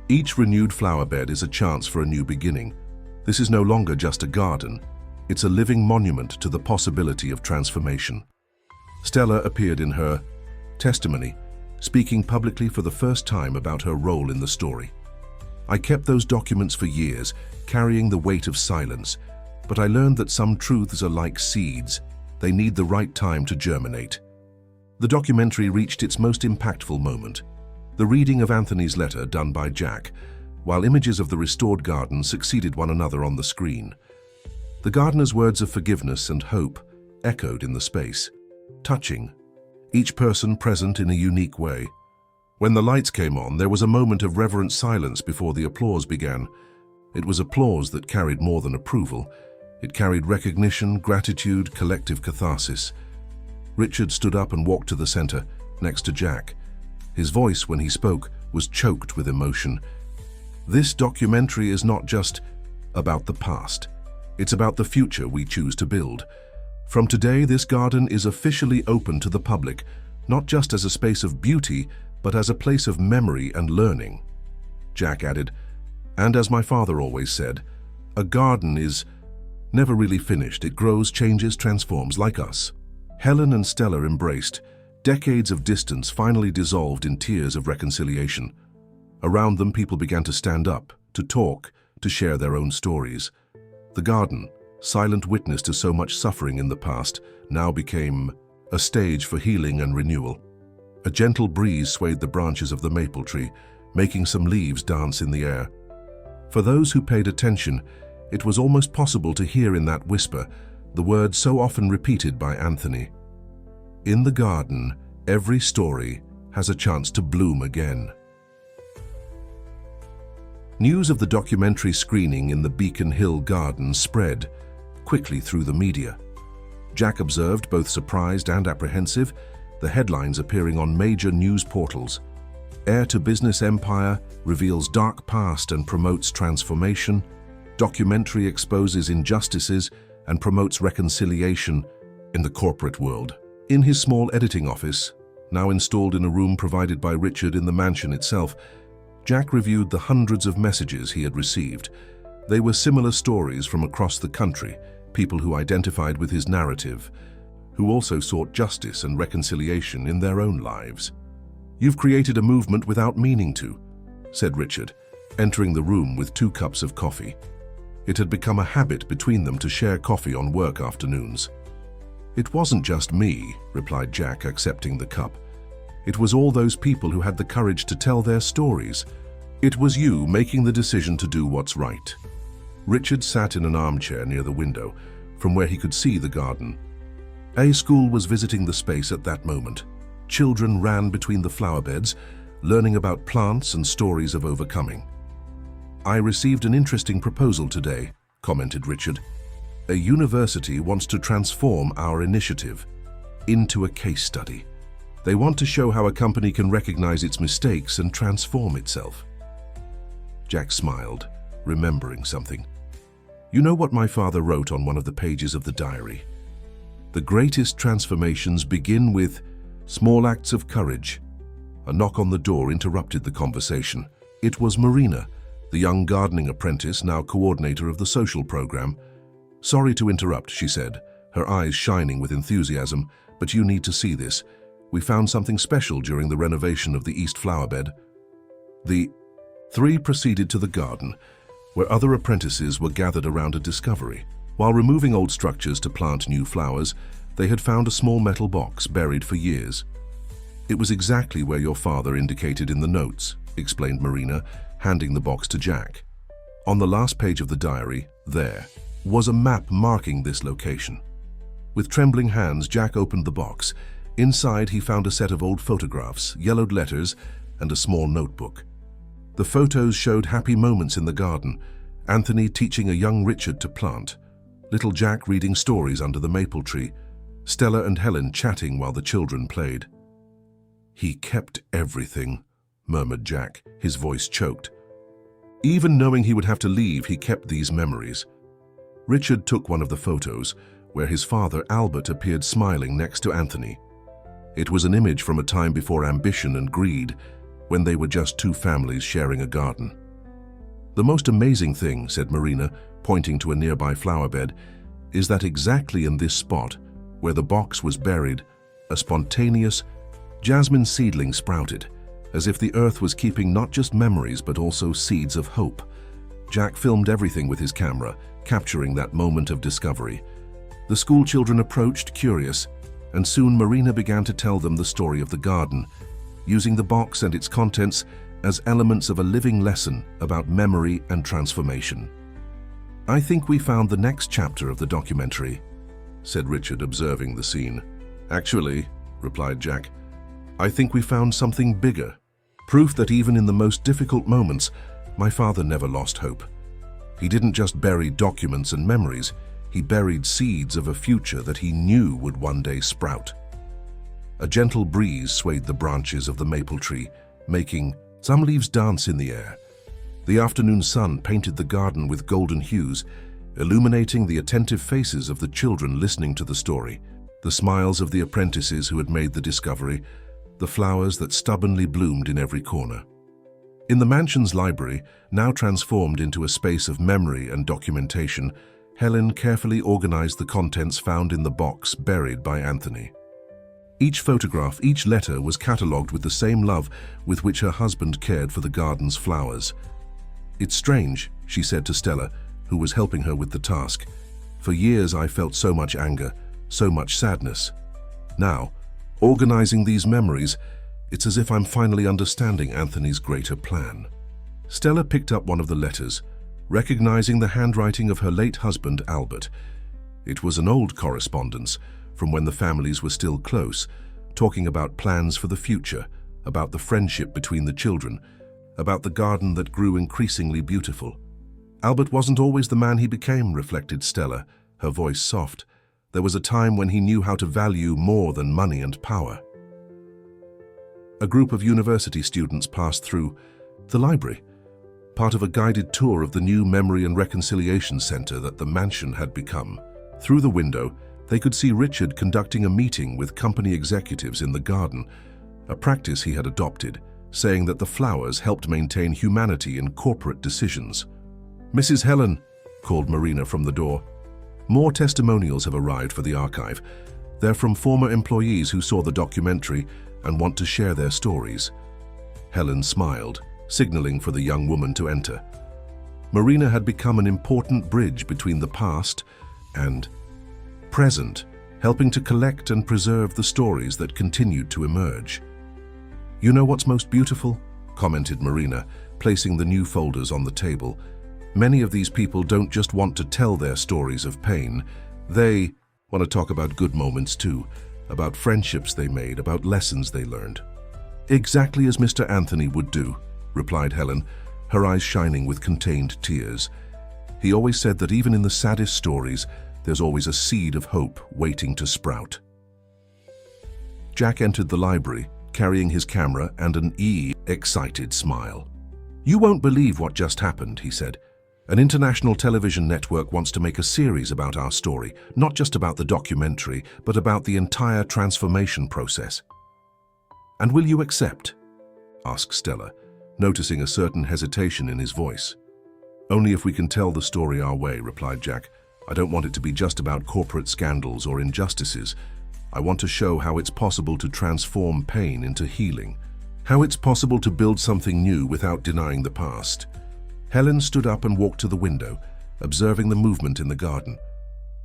Each renewed flower bed is a chance for a new beginning. This is no longer just a garden. It's a living monument to the possibility of transformation." Stella appeared in her testimony, speaking publicly for the first time about her role in the story. "I kept those documents for years, carrying the weight of silence, but I learned that some truths are like seeds. They need the right time to germinate." The documentary reached its most impactful moment, the reading of Anthony's letter done by Jack, while images of the restored garden succeeded one another on the screen. The gardener's words of forgiveness and hope echoed in the space, touching, each person present in a unique way. When the lights came on, there was a moment of reverent silence before the applause began. It was applause that carried more than approval. It carried recognition, gratitude, collective catharsis. Richard stood up and walked to the center, next to Jack. His voice, when he spoke, was choked with emotion. This documentary is not just about the past. It's about the future we choose to build. From today, this garden is officially open to the public, not just as a space of beauty, but as a place of memory and learning. Jack added, and as my father always said, a garden is never really finished. It grows, changes, transforms, like us. Helen and Stella embraced. Decades of distance finally dissolved in tears of reconciliation. Around them, people began to stand up, to talk, to share their own stories. The garden, silent witness to so much suffering in the past, now became a stage for healing and renewal. A gentle breeze swayed the branches of the maple tree, making some leaves dance in the air. For those who paid attention, it was almost possible to hear in that whisper the words so often repeated by Anthony. In the garden, every story has a chance to bloom again. News of the documentary screening in the Beacon Hill Garden spread quickly through the media. Jack observed, both surprised and apprehensive, the headlines appearing on major news portals. Heir to business empire reveals dark past and promotes transformation. Documentary exposes injustices and promotes reconciliation in the corporate world. In his small editing office, now installed in a room provided by Richard in the mansion itself, Jack reviewed the hundreds of messages he had received. They were similar stories from across the country, people who identified with his narrative, who also sought justice and reconciliation in their own lives. "You've created a movement without meaning to," said Richard, entering the room with 2 cups of coffee. It had become a habit between them to share coffee on work afternoons. "It wasn't just me," replied Jack, accepting the cup. "It was all those people who had the courage to tell their stories. It was you making the decision to do what's right." Richard sat in an armchair near the window, from where he could see the garden. A school was visiting the space at that moment. Children ran between the flower beds, learning about plants and stories of overcoming. "I received an interesting proposal today," commented Richard. "A university wants to transform our initiative into a case study. They want to show how a company can recognize its mistakes and transform itself." Jack smiled, remembering something. "You know what my father wrote on one of the pages of the diary? The greatest transformations begin with small acts of courage." A knock on the door interrupted the conversation. It was Marina, the young gardening apprentice, now coordinator of the social program. "Sorry to interrupt," she said, her eyes shining with enthusiasm, "but you need to see this. We found something special during the renovation of the east flower bed." The 3 proceeded to the garden, where other apprentices were gathered around a discovery. While removing old structures to plant new flowers, they had found a small metal box buried for years. "It was exactly where your father indicated in the notes," explained Marina, handing the box to Jack. On the last page of the diary, there was a map marking this location. With trembling hands, Jack opened the box. Inside, he found a set of old photographs, yellowed letters, and a small notebook. The photos showed happy moments in the garden, Anthony teaching a young Richard to plant, little Jack reading stories under the maple tree, Stella and Helen chatting while the children played. "He kept everything," murmured Jack, his voice choked. Even knowing he would have to leave, he kept these memories. Richard took one of the photos, where his father, Albert, appeared smiling next to Anthony. It was an image from a time before ambition and greed, when they were just 2 families sharing a garden. "The most amazing thing," said Marina, pointing to a nearby flower bed, "is that exactly in this spot, where the box was buried, a spontaneous jasmine seedling sprouted, as if the earth was keeping not just memories but also seeds of hope." Jack filmed everything with his camera, capturing that moment of discovery. The school children approached, curious, and soon Marina began to tell them the story of the garden, using the box and its contents as elements of a living lesson about memory and transformation. "I think we found the next chapter of the documentary," said Richard, observing the scene. "Actually," replied Jack, "I think we found something bigger." Proof that even in the most difficult moments, my father never lost hope. He didn't just bury documents and memories, he buried seeds of a future that he knew would one day sprout. A gentle breeze swayed the branches of the maple tree, making some leaves dance in the air. The afternoon sun painted the garden with golden hues, illuminating the attentive faces of the children listening to the story, the smiles of the apprentices who had made the discovery, the flowers that stubbornly bloomed in every corner. In the mansion's library, now transformed into a space of memory and documentation, Helen carefully organized the contents found in the box buried by Anthony. Each photograph, each letter was catalogued with the same love with which her husband cared for the garden's flowers. "It's strange," she said to Stella, who was helping her with the task. "For years I felt so much anger, so much sadness. Now, organizing these memories, it's as if I'm finally understanding Anthony's greater plan." Stella picked up one of the letters, recognizing the handwriting of her late husband, Albert. It was an old correspondence, from when the families were still close, talking about plans for the future, about the friendship between the children, about the garden that grew increasingly beautiful. Albert wasn't always the man he became, reflected Stella, her voice soft. There was a time when he knew how to value more than money and power. A group of university students passed through the library, part of a guided tour of the new Memory and Reconciliation Center that the mansion had become. Through the window, they could see Richard conducting a meeting with company executives in the garden, a practice he had adopted, saying that the flowers helped maintain humanity in corporate decisions. "Mrs. Helen," called Marina from the door. "More testimonials have arrived for the archive. They're from former employees who saw the documentary and want to share their stories." Helen smiled, signaling for the young woman to enter. Marina had become an important bridge between the past and present, helping to collect and preserve the stories that continued to emerge. "You know what's most beautiful?" commented Marina, placing the new folders on the table. "Many of these people don't just want to tell their stories of pain. They want to talk about good moments too, about friendships they made, about lessons they learned." "Exactly as Mr. Anthony would do," replied Helen, her eyes shining with contained tears. "He always said that even in the saddest stories, there's always a seed of hope waiting to sprout." Jack entered the library, carrying his camera and an excited smile. "You won't believe what just happened," he said. "An international television network wants to make a series about our story, not just about the documentary, but about the entire transformation process." "And will you accept?" asked Stella, noticing a certain hesitation in his voice. "Only if we can tell the story our way," replied Jack. "I don't want it to be just about corporate scandals or injustices. I want to show how it's possible to transform pain into healing, how it's possible to build something new without denying the past." Helen stood up and walked to the window, observing the movement in the garden.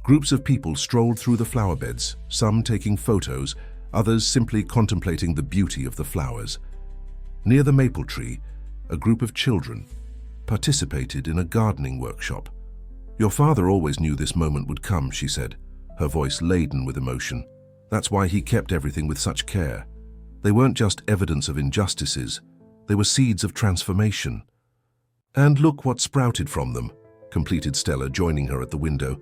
Groups of people strolled through the flower beds, some taking photos, others simply contemplating the beauty of the flowers. Near the maple tree, a group of children participated in a gardening workshop. "Your father always knew this moment would come," she said, her voice laden with emotion. "That's why he kept everything with such care. They weren't just evidence of injustices, they were seeds of transformation. And look what sprouted from them," completed Stella, joining her at the window.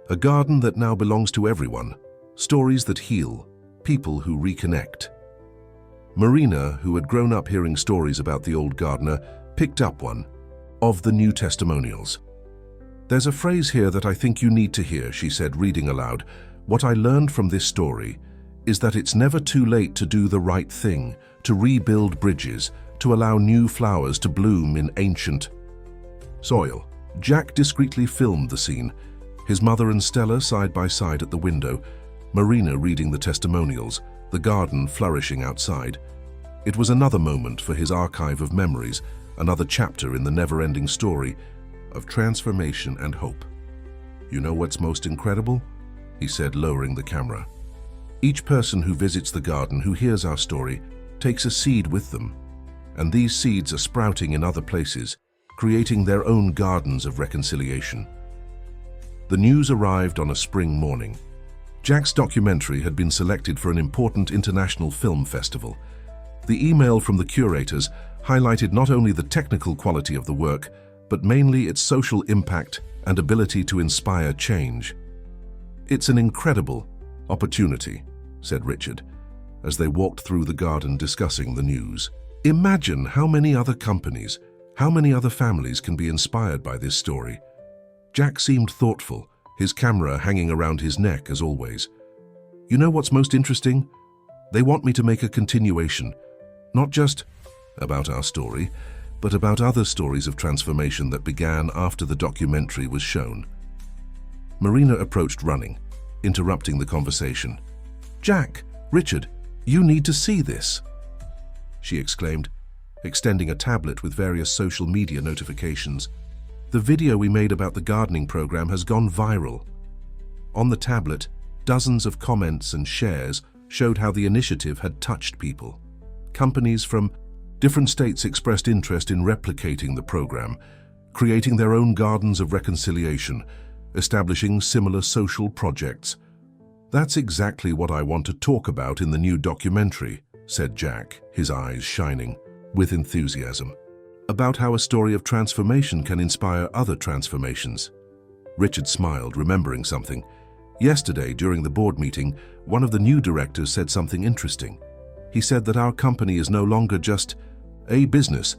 "A garden that now belongs to everyone, stories that heal, people who reconnect." Marina, who had grown up hearing stories about the old gardener, picked up one of the new testimonials. "There's a phrase here that I think you need to hear," she said, reading aloud. "What I learned from this story is that it's never too late to do the right thing, to rebuild bridges, to allow new flowers to bloom in ancient soil." Jack discreetly filmed the scene, his mother and Stella side by side at the window, Marina reading the testimonials, the garden flourishing outside. It was another moment for his archive of memories, another chapter in the never-ending story of transformation and hope. "You know what's most incredible?" he said, lowering the camera. "Each person who visits the garden, who hears our story, takes a seed with them. And these seeds are sprouting in other places, creating their own gardens of reconciliation." The news arrived on a spring morning. Jack's documentary had been selected for an important international film festival. The email from the curators highlighted not only the technical quality of the work, but mainly its social impact and ability to inspire change. "It's an incredible opportunity," said Richard, as they walked through the garden discussing the news. "Imagine how many other companies, how many other families can be inspired by this story." Jack seemed thoughtful, his camera hanging around his neck as always. "You know what's most interesting? They want me to make a continuation, not just about our story, but about other stories of transformation that began after the documentary was shown." Marina approached running, interrupting the conversation. "Jack, Richard, you need to see this," she exclaimed, extending a tablet with various social media notifications. "The video we made about the gardening program has gone viral." On the tablet, dozens of comments and shares showed how the initiative had touched people. Companies from different states expressed interest in replicating the program, creating their own gardens of reconciliation, establishing similar social projects. "That's exactly what I want to talk about in the new documentary," said Jack, his eyes shining with enthusiasm. "About how a story of transformation can inspire other transformations." Richard smiled, remembering something. Yesterday, during the board meeting, one of the new directors said something interesting. He said that our company is no longer just a business.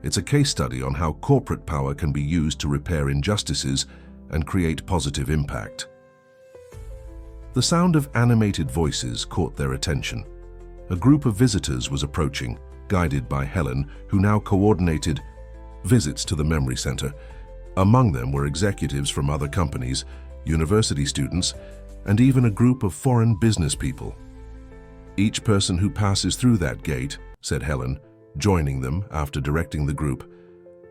It's a case study on how corporate power can be used to repair injustices and create positive impact. The sound of animated voices caught their attention. A group of visitors was approaching, guided by Helen, who now coordinated visits to the memory center. Among them were executives from other companies, university students, and even a group of foreign business people. "Each person who passes through that gate," said Helen, joining them after directing the group,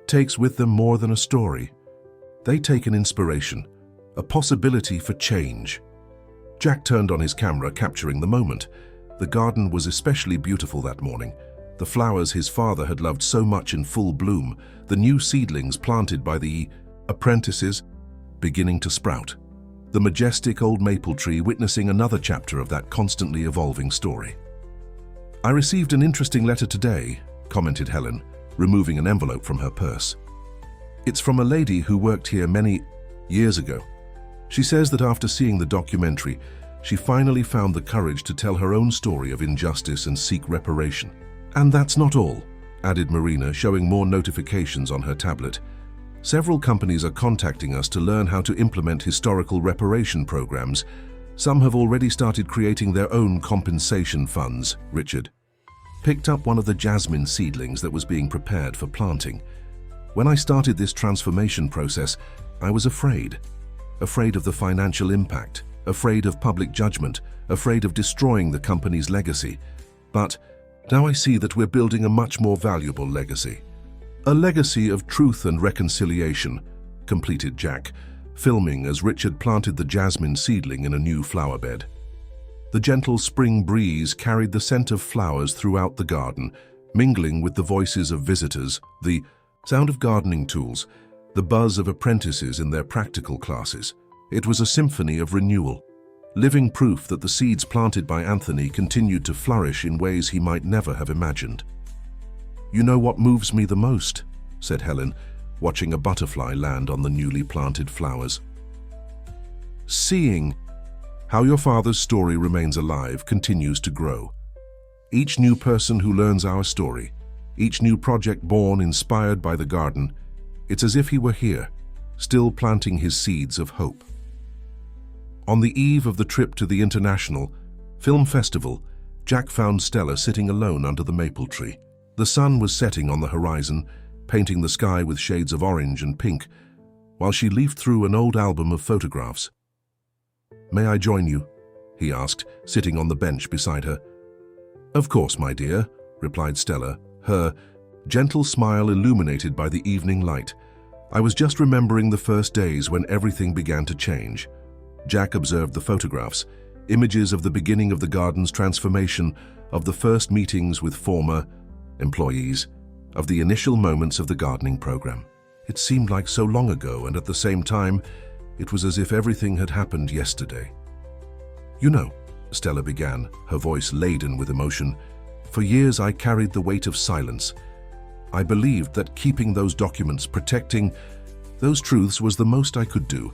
"takes with them more than a story. They take an inspiration, a possibility for change." Jack turned on his camera, capturing the moment. The garden was especially beautiful that morning. The flowers his father had loved so much in full bloom, the new seedlings planted by the apprentices beginning to sprout, the majestic old maple tree witnessing another chapter of that constantly evolving story. "I received an interesting letter today," commented Helen, removing an envelope from her purse. "It's from a lady who worked here many years ago. She says that after seeing the documentary, she finally found the courage to tell her own story of injustice and seek reparation. And that's not all," added Marina, showing more notifications on her tablet. "Several companies are contacting us to learn how to implement historical reparation programs. Some have already started creating their own compensation funds." Richard picked up one of the jasmine seedlings that was being prepared for planting. "When I started this transformation process, I was afraid of the financial impact, afraid of public judgment, afraid of destroying the company's legacy. But now I see that we're building a much more valuable legacy. A legacy of truth and reconciliation," completed Jack, filming as Richard planted the jasmine seedling in a new flower bed. The gentle spring breeze carried the scent of flowers throughout the garden, mingling with the voices of visitors, the sound of gardening tools, the buzz of apprentices in their practical classes. It was a symphony of renewal, living proof that the seeds planted by Anthony continued to flourish in ways he might never have imagined. "You know what moves me the most?" said Helen, watching a butterfly land on the newly planted flowers. "Seeing how your father's story remains alive continues to grow. Each new person who learns our story, each new project born inspired by the garden, it's as if he were here, still planting his seeds of hope." On the eve of the trip to the International Film Festival, Jack found Stella sitting alone under the maple tree. The sun was setting on the horizon, painting the sky with shades of orange and pink, while she leafed through an old album of photographs. "May I join you?" he asked, sitting on the bench beside her. "Of course, my dear," replied Stella, her gentle smile illuminated by the evening light. "I was just remembering the first days when everything began to change." Jack observed the photographs, images of the beginning of the garden's transformation, of the first meetings with former employees, of the initial moments of the gardening program. It seemed like so long ago, and at the same time, it was as if everything had happened yesterday. "You know," Stella began, her voice laden with emotion, For years I carried the weight of silence. I believed that keeping those documents, protecting those truths was the most I could do.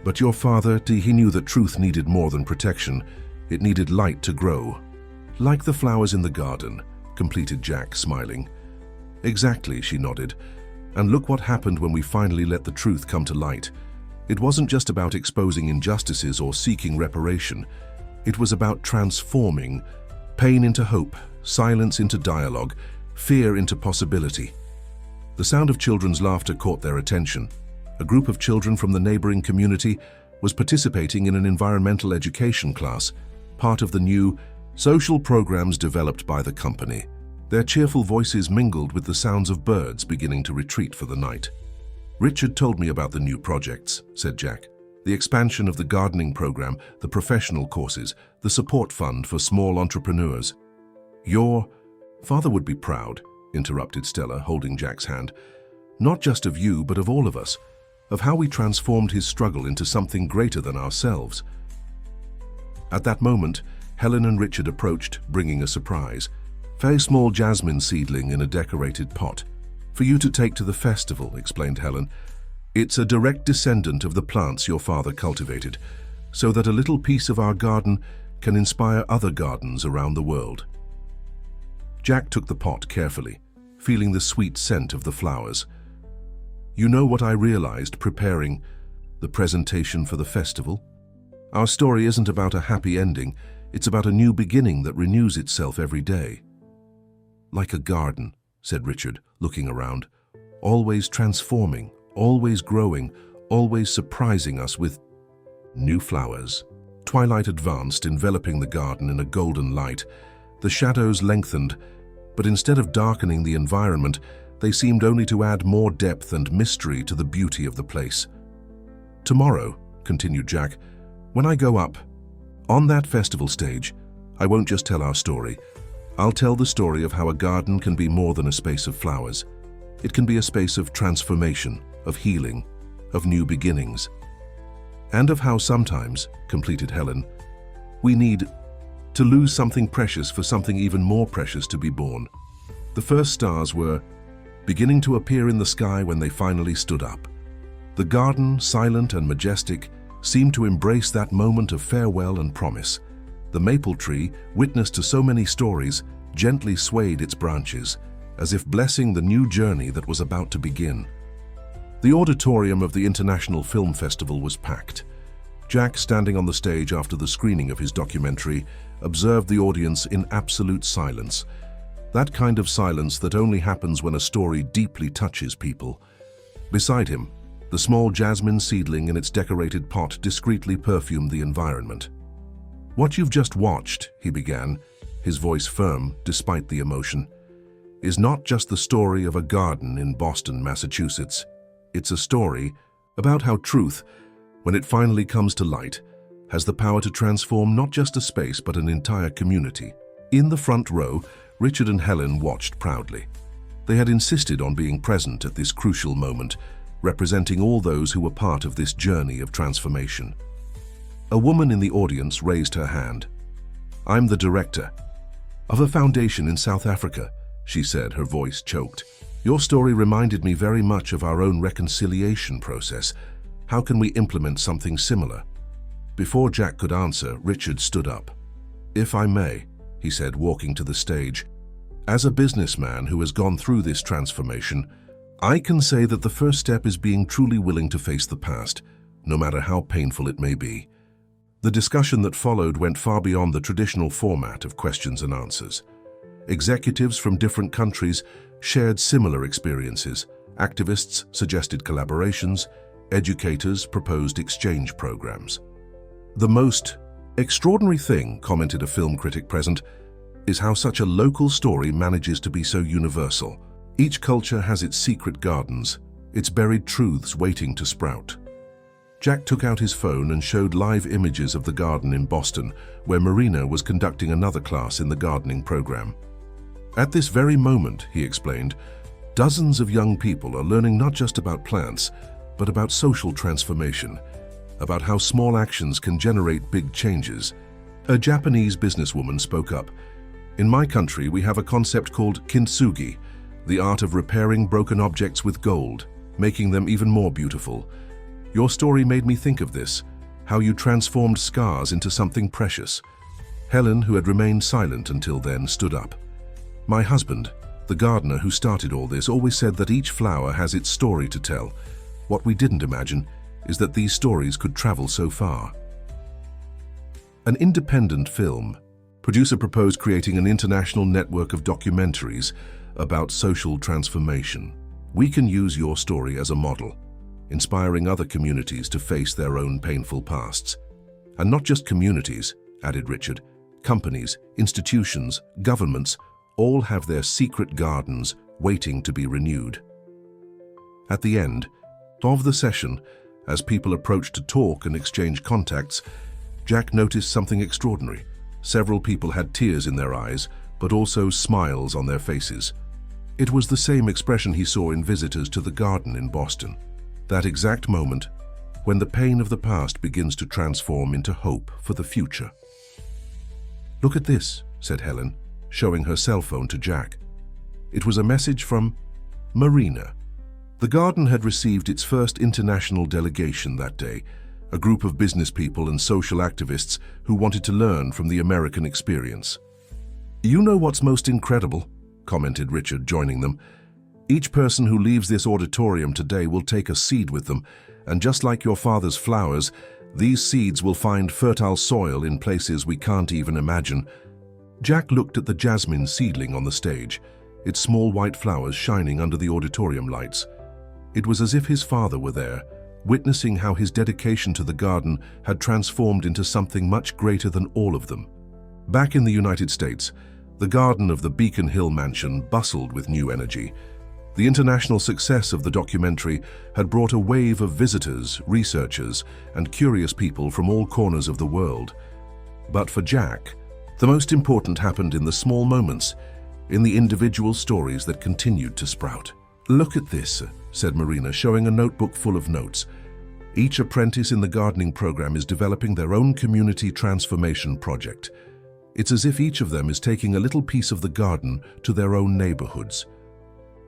But your father, he knew that truth needed more than protection. It needed light to grow. Like the flowers in the garden, completed Jack, smiling. Exactly, she nodded. And look what happened when we finally let the truth come to light. It wasn't just about exposing injustices or seeking reparation. It was about transforming pain into hope, silence into dialogue, fear into possibility. The sound of children's laughter caught their attention. A group of children from the neighboring community was participating in an environmental education class, part of the new social programs developed by the company. Their cheerful voices mingled with the sounds of birds beginning to retreat for the night. Richard told me about the new projects, said Jack. The expansion of the gardening program, the professional courses, the support fund for small entrepreneurs. Your father would be proud, interrupted Stella, holding Jack's hand. Not just of you, but of all of us, of how we transformed his struggle into something greater than ourselves. At that moment, Helen and Richard approached, bringing a surprise. Very small jasmine seedling in a decorated pot. For you to take to the festival, explained Helen. It's a direct descendant of the plants your father cultivated, so that a little piece of our garden can inspire other gardens around the world. Jack took the pot carefully, feeling the sweet scent of the flowers. You know what I realized preparing the presentation for the festival? Our story isn't about a happy ending, it's about a new beginning that renews itself every day. Like a garden, said Richard, looking around, always transforming, always growing, always surprising us with new flowers. Twilight advanced, enveloping the garden in a golden light. The shadows lengthened, but instead of darkening the environment, they seemed only to add more depth and mystery to the beauty of the place. Tomorrow, continued Jack, when I go up, on that festival stage, I won't just tell our story. I'll tell the story of how a garden can be more than a space of flowers. It can be a space of transformation, of healing, of new beginnings. And of how sometimes, completed Helen, we need to lose something precious for something even more precious to be born. The first stars were beginning to appear in the sky when they finally stood up. The garden, silent and majestic, seemed to embrace that moment of farewell and promise. The maple tree, witness to so many stories, gently swayed its branches, as if blessing the new journey that was about to begin. The auditorium of the International Film Festival was packed. Jack, standing on the stage after the screening of his documentary, observed the audience in absolute silence. That kind of silence that only happens when a story deeply touches people. Beside him, the small jasmine seedling in its decorated pot discreetly perfumed the environment. What you've just watched, he began, his voice firm despite the emotion, is not just the story of a garden in Boston, Massachusetts. It's a story about how truth, when it finally comes to light, has the power to transform not just a space but an entire community. In the front row, Richard and Helen watched proudly. They had insisted on being present at this crucial moment, representing all those who were part of this journey of transformation. A woman in the audience raised her hand. I'm the director of a foundation in South Africa, she said, her voice choked. Your story reminded me very much of our own reconciliation process. How can we implement something similar? Before Jack could answer, Richard stood up. If I may, he said, walking to the stage. As a businessman who has gone through this transformation, I can say that the first step is being truly willing to face the past, no matter how painful it may be. The discussion that followed went far beyond the traditional format of questions and answers. Executives from different countries shared similar experiences. Activists suggested collaborations. Educators proposed exchange programs. The most extraordinary thing, commented a film critic present, is how such a local story manages to be so universal. Each culture has its secret gardens, its buried truths waiting to sprout. Jack took out his phone and showed live images of the garden in Boston, where Marina was conducting another class in the gardening program. At this very moment, he explained, dozens of young people are learning not just about plants, but about social transformation, about how small actions can generate big changes. A Japanese businesswoman spoke up. In my country, we have a concept called kintsugi, the art of repairing broken objects with gold, making them even more beautiful. Your story made me think of this, how you transformed scars into something precious. Helen, who had remained silent until then, stood up. My husband, the gardener who started all this, always said that each flower has its story to tell. What we didn't imagine is that these stories could travel so far. An independent film. Producer proposed creating an international network of documentaries about social transformation. We can use your story as a model, inspiring other communities to face their own painful pasts. And not just communities, added Richard. Companies, institutions, governments, all have their secret gardens waiting to be renewed. At the end of the session, as people approached to talk and exchange contacts, Jack noticed something extraordinary. Several people had tears in their eyes, but also smiles on their faces. It was the same expression he saw in visitors to the garden in Boston. That exact moment when the pain of the past begins to transform into hope for the future. "Look at this," said Helen, showing her cell phone to Jack. It was a message from Marina. The garden had received its first international delegation that day, a group of business people and social activists who wanted to learn from the American experience. "You know what's most incredible?" commented Richard, joining them. "Each person who leaves this auditorium today will take a seed with them, and just like your father's flowers, these seeds will find fertile soil in places we can't even imagine." Jack looked at the jasmine seedling on the stage, its small white flowers shining under the auditorium lights. It was as if his father were there, witnessing how his dedication to the garden had transformed into something much greater than all of them. Back in the United States, the garden of the Beacon Hill mansion bustled with new energy. The international success of the documentary had brought a wave of visitors, researchers, and curious people from all corners of the world. But for Jack, the most important happened in the small moments, in the individual stories that continued to sprout. "Look at this," said Marina, showing a notebook full of notes. "Each apprentice in the gardening program is developing their own community transformation project. It's as if each of them is taking a little piece of the garden to their own neighborhoods."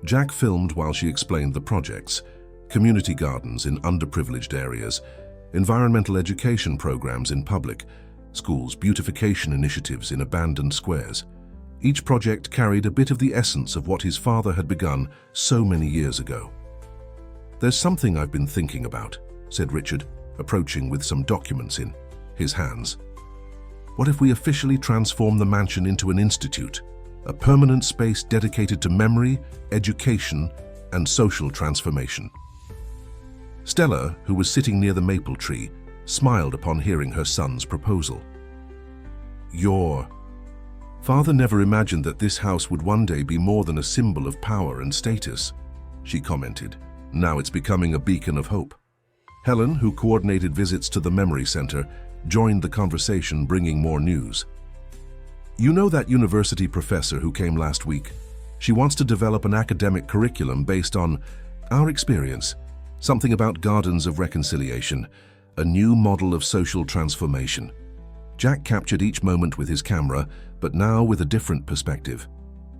Jack filmed while she explained the projects: community gardens in underprivileged areas, environmental education programs in public schools, beautification initiatives in abandoned squares. Each project carried a bit of the essence of what his father had begun so many years ago. "There's something I've been thinking about," said Richard, approaching with some documents in his hands. "What if we officially transform the mansion into an institute, a permanent space dedicated to memory, education, and social transformation?" Stella, who was sitting near the maple tree, smiled upon hearing her son's proposal. "Your father never imagined that this house would one day be more than a symbol of power and status," she commented. "Now it's becoming a beacon of hope." Helen, who coordinated visits to the Memory Center, joined the conversation, bringing more news. "You know that university professor who came last week? She wants to develop an academic curriculum based on our experience, something about gardens of reconciliation, a new model of social transformation." Jack captured each moment with his camera, but now with a different perspective.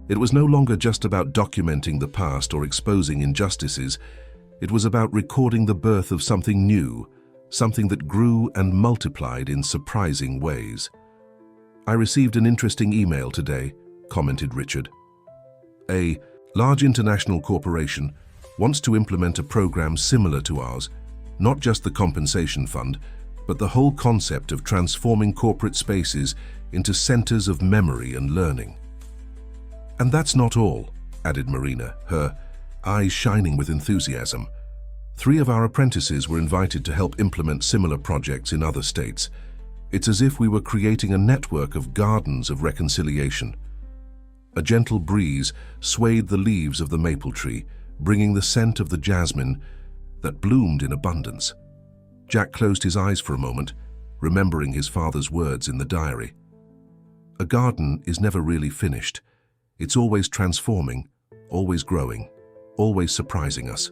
It was no longer just about documenting the past or exposing injustices. It was about recording the birth of something new, something that grew and multiplied in surprising ways. "I received an interesting email today," commented Richard. "A large international corporation wants to implement a program similar to ours, not just the compensation fund, but the whole concept of transforming corporate spaces into centers of memory and learning." "And that's not all," added Marina, her eyes shining with enthusiasm. 3 of our apprentices were invited to help implement similar projects in other states. It's as if we were creating a network of gardens of reconciliation. A gentle breeze swayed the leaves of the maple tree, bringing the scent of the jasmine that bloomed in abundance. Jack closed his eyes for a moment, remembering his father's words in the diary. "A garden is never really finished. It's always transforming, always growing, always surprising us."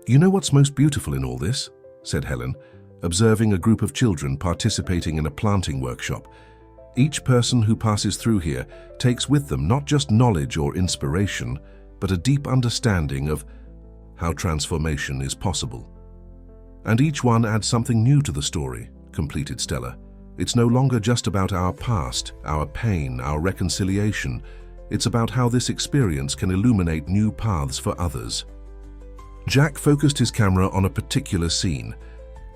"You know what's most beautiful in all this?" said Helen, observing a group of children participating in a planting workshop. Each person who passes through here takes with them not just knowledge or inspiration, but a deep understanding of how transformation is possible. And each one adds something new to the story, completed Stella. It's no longer just about our past, our pain, our reconciliation. It's about how this experience can illuminate new paths for others. Jack focused his camera on a particular scene,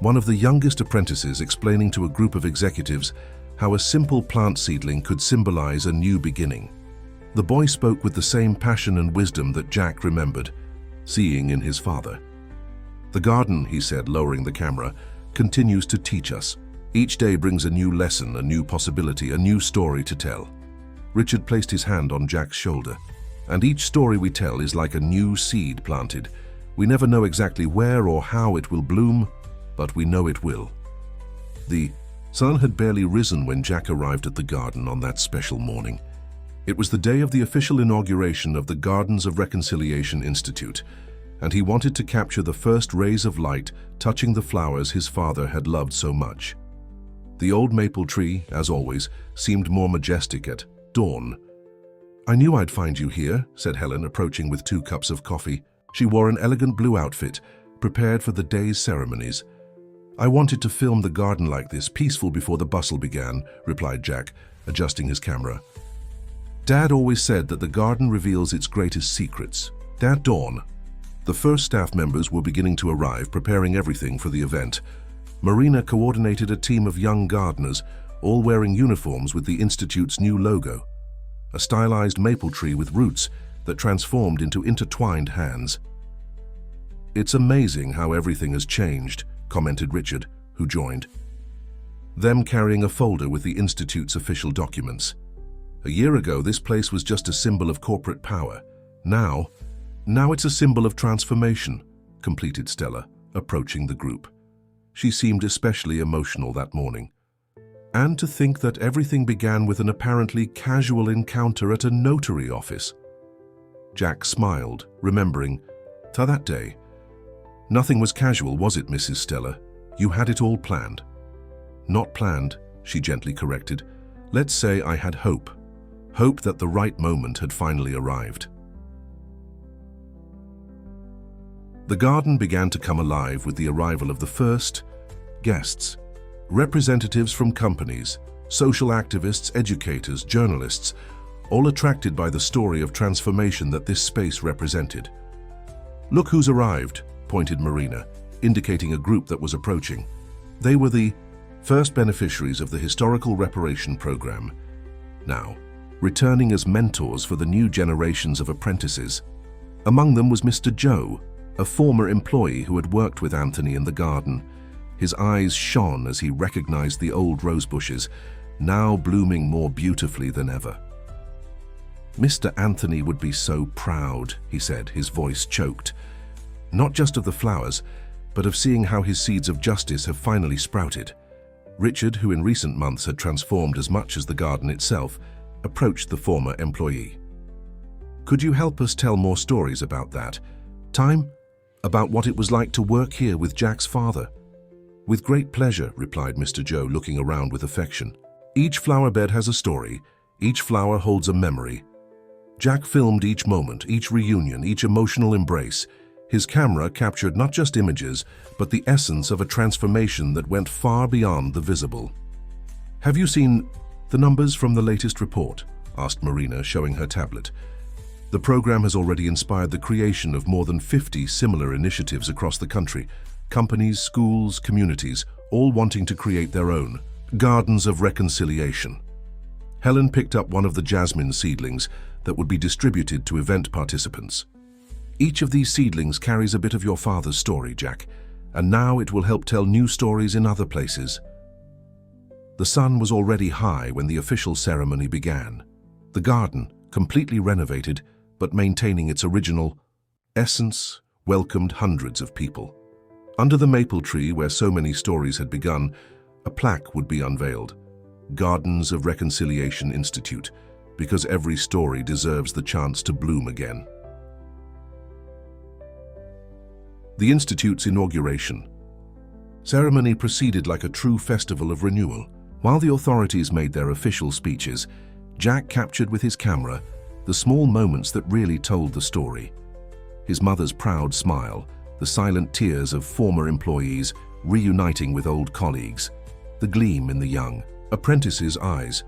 one of the youngest apprentices explaining to a group of executives how a simple plant seedling could symbolize a new beginning. The boy spoke with the same passion and wisdom that Jack remembered, seeing in his father. The garden, he said, lowering the camera, continues to teach us. Each day brings a new lesson, a new possibility, a new story to tell. Richard placed his hand on Jack's shoulder. And each story we tell is like a new seed planted. We never know exactly where or how it will bloom, but we know it will. The sun had barely risen when Jack arrived at the garden on that special morning. It was the day of the official inauguration of the Gardens of Reconciliation Institute, and he wanted to capture the first rays of light touching the flowers his father had loved so much. The old maple tree, as always, seemed more majestic at dawn. "I knew I'd find you here," said Helen, approaching with 2 cups of coffee. She wore an elegant blue outfit, prepared for the day's ceremonies. "I wanted to film the garden like this, peaceful before the bustle began," replied Jack, adjusting his camera. "Dad always said that the garden reveals its greatest secrets." At dawn, the first staff members were beginning to arrive, preparing everything for the event. Marina coordinated a team of young gardeners, all wearing uniforms with the Institute's new logo, a stylized maple tree with roots that transformed into intertwined hands. "It's amazing how everything has changed," commented Richard, who joined, them carrying a folder with the Institute's official documents. "A year ago, this place was just a symbol of corporate power. Now it's a symbol of transformation," completed Stella, approaching the group. She seemed especially emotional that morning. "And to think that everything began with an apparently casual encounter at a notary office." Jack smiled, remembering, that day. "Nothing was casual, was it, Mrs. Stella? You had it all planned." "Not planned," she gently corrected. "Let's say I had hope. Hope that the right moment had finally arrived." The garden began to come alive with the arrival of the first guests. Representatives from companies, social activists, educators, journalists, all attracted by the story of transformation that this space represented. "Look who's arrived," pointed Marina, indicating a group that was approaching. They were the first beneficiaries of the historical reparation program, now returning as mentors for the new generations of apprentices. Among them was Mr. Joe, a former employee who had worked with Anthony in the garden. His eyes shone as he recognized the old rose bushes, now blooming more beautifully than ever. "Mr. Anthony would be so proud," he said, his voice choked. "Not just of the flowers, but of seeing how his seeds of justice have finally sprouted." Richard, who in recent months had transformed as much as the garden itself, approached the former employee. "Could you help us tell more stories about that time? About what it was like to work here with Jack's father?" "With great pleasure," replied Mr. Joe, looking around with affection. "Each flower bed has a story. Each flower holds a memory." Jack filmed each moment, each reunion, each emotional embrace. His camera captured not just images, but the essence of a transformation that went far beyond the visible. "Have you seen the numbers from the latest report?" asked Marina, showing her tablet. "The program has already inspired the creation of more than 50 similar initiatives across the country. Companies, schools, communities, all wanting to create their own Gardens of Reconciliation." Helen picked up one of the jasmine seedlings that would be distributed to event participants. "Each of these seedlings carries a bit of your father's story, Jack, and now it will help tell new stories in other places." The sun was already high when the official ceremony began. The garden, completely renovated but maintaining its original essence, welcomed hundreds of people. Under the maple tree where so many stories had begun, a plaque would be unveiled. Gardens of Reconciliation Institute, because every story deserves the chance to bloom again. The Institute's inauguration ceremony proceeded like a true festival of renewal. While the authorities made their official speeches, Jack captured with his camera the small moments that really told the story. His mother's proud smile, the silent tears of former employees reuniting with old colleagues, the gleam in the young apprentice's eyes.